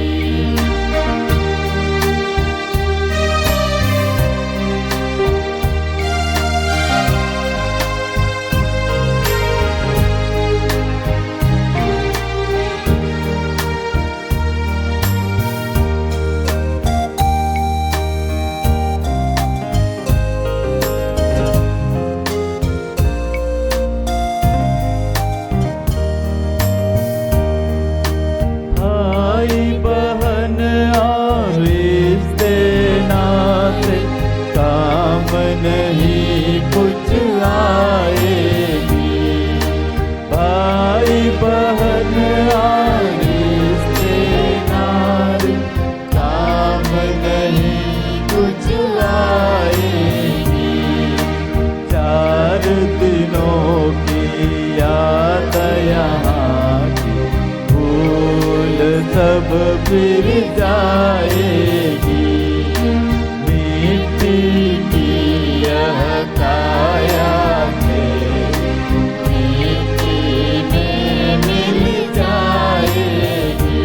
भाई बहन और रिश्ते नाते काम नहीं कुछ आएगी। भाई बहन और रिश्ते नाते काम नहीं कुछ आएगी। 4 दिनों की याद यहाँ की भूल सब फिर जाएगी। मिट्टी की यह काया तेरी मिट्टी में मिल जाएगी।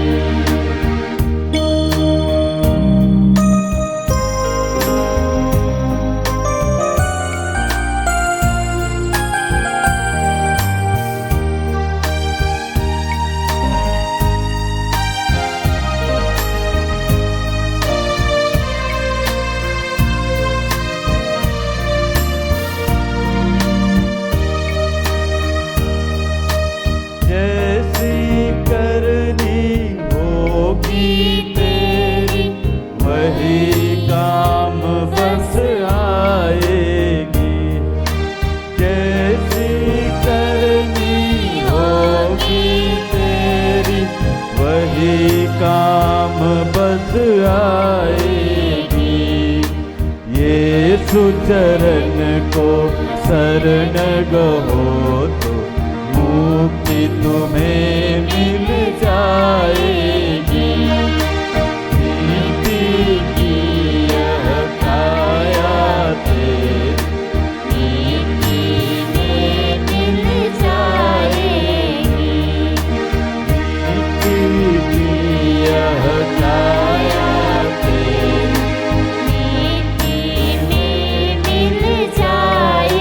जैसी करनी होगी तेरी वही काम बस आएगी। जैसी करनी होगी तेरी वही काम बस आएगी। यीशु चरण को शरण गहो तो मुक्ति तुम्हें मिल जाएगी। मिट्टी की यह काया तेरी मिट्टी में मिल जाएगी। मिट्टी की यह काया तेरी मिट्टी में मिल जाएगी।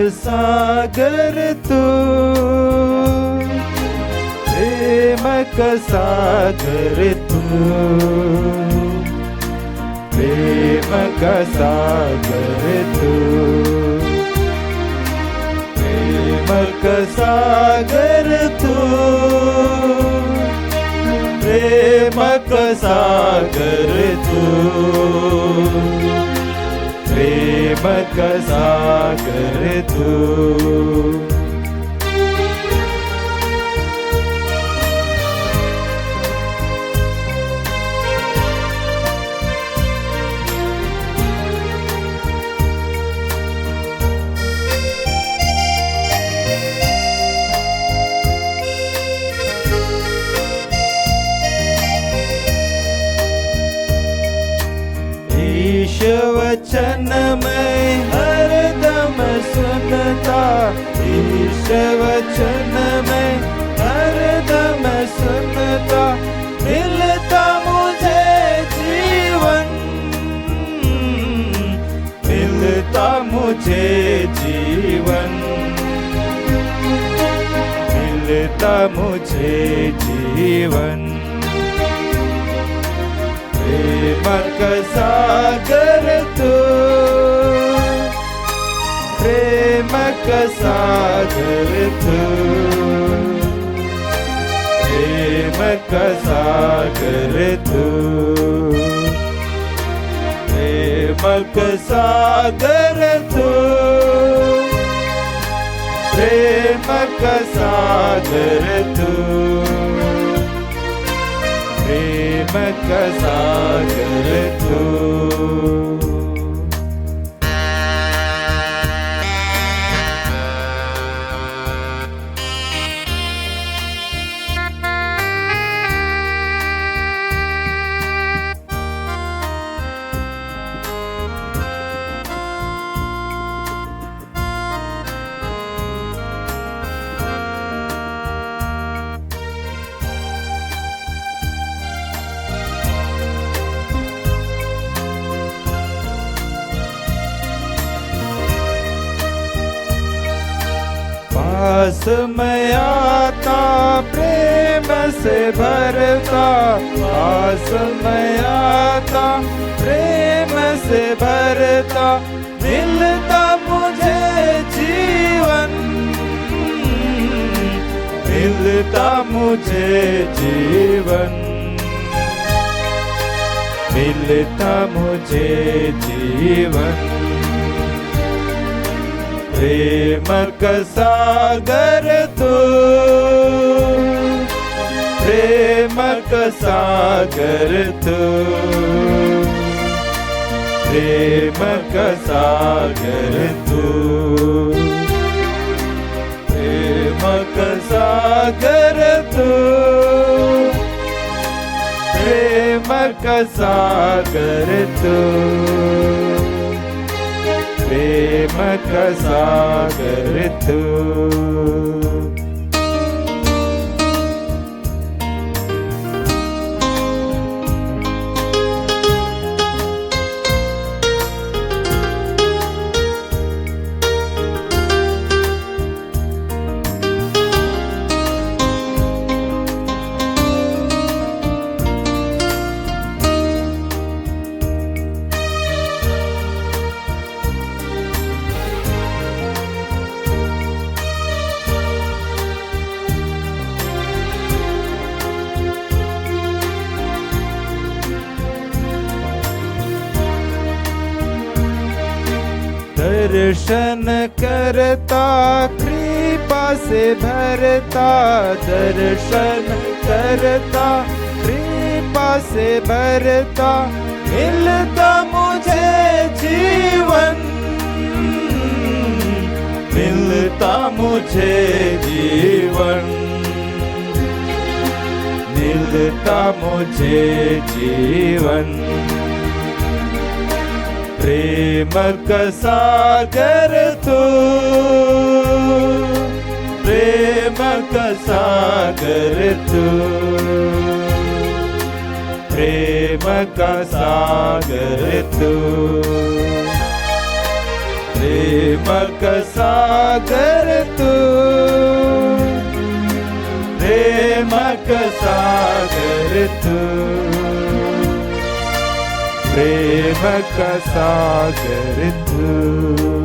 सागर तू, प्रेम का सागर तू, प्रेम का सागर तू, प्रेम का सागर तू, प्रेम का सागर तू, प्रेम का सागर तू। वचन में हरदम सुनता, ईश वचन में हरदम सुनता, मिलता मुझे जीवन, मिलता मुझे जीवन, मिलता मुझे जीवन। प्रेम का सागर तू, प्रेम का सागर तू, प्रेम का सागर तू, प्रेम का सागर तू, प्रेम का सागर तू, प्रेम का सागर तू। पास में आता प्रेम से भरता, पास में आता प्रेम से भरता, मिलता मुझे जीवन, मिलता मुझे जीवन, मिलता मुझे जीवन। प्रेम का सागर तू, प्रेम का सागर तू, प्रेम का सागर तू, प्रेम का सागर तू, प्रेम का सागर तू, प्रेम का सागर तू। दर्शन करता कृपा से भरता, दर्शन करता कृपा से भरता, मिलता मुझे जीवन, मिलता मुझे जीवन, मिलता मुझे जीवन। प्रेम का सागर तू, प्रेम का सागर तू, प्रेम का सागर तू, प्रेमक सागर तू, प्रेमक सागर तू, प्रेमक सागर तू।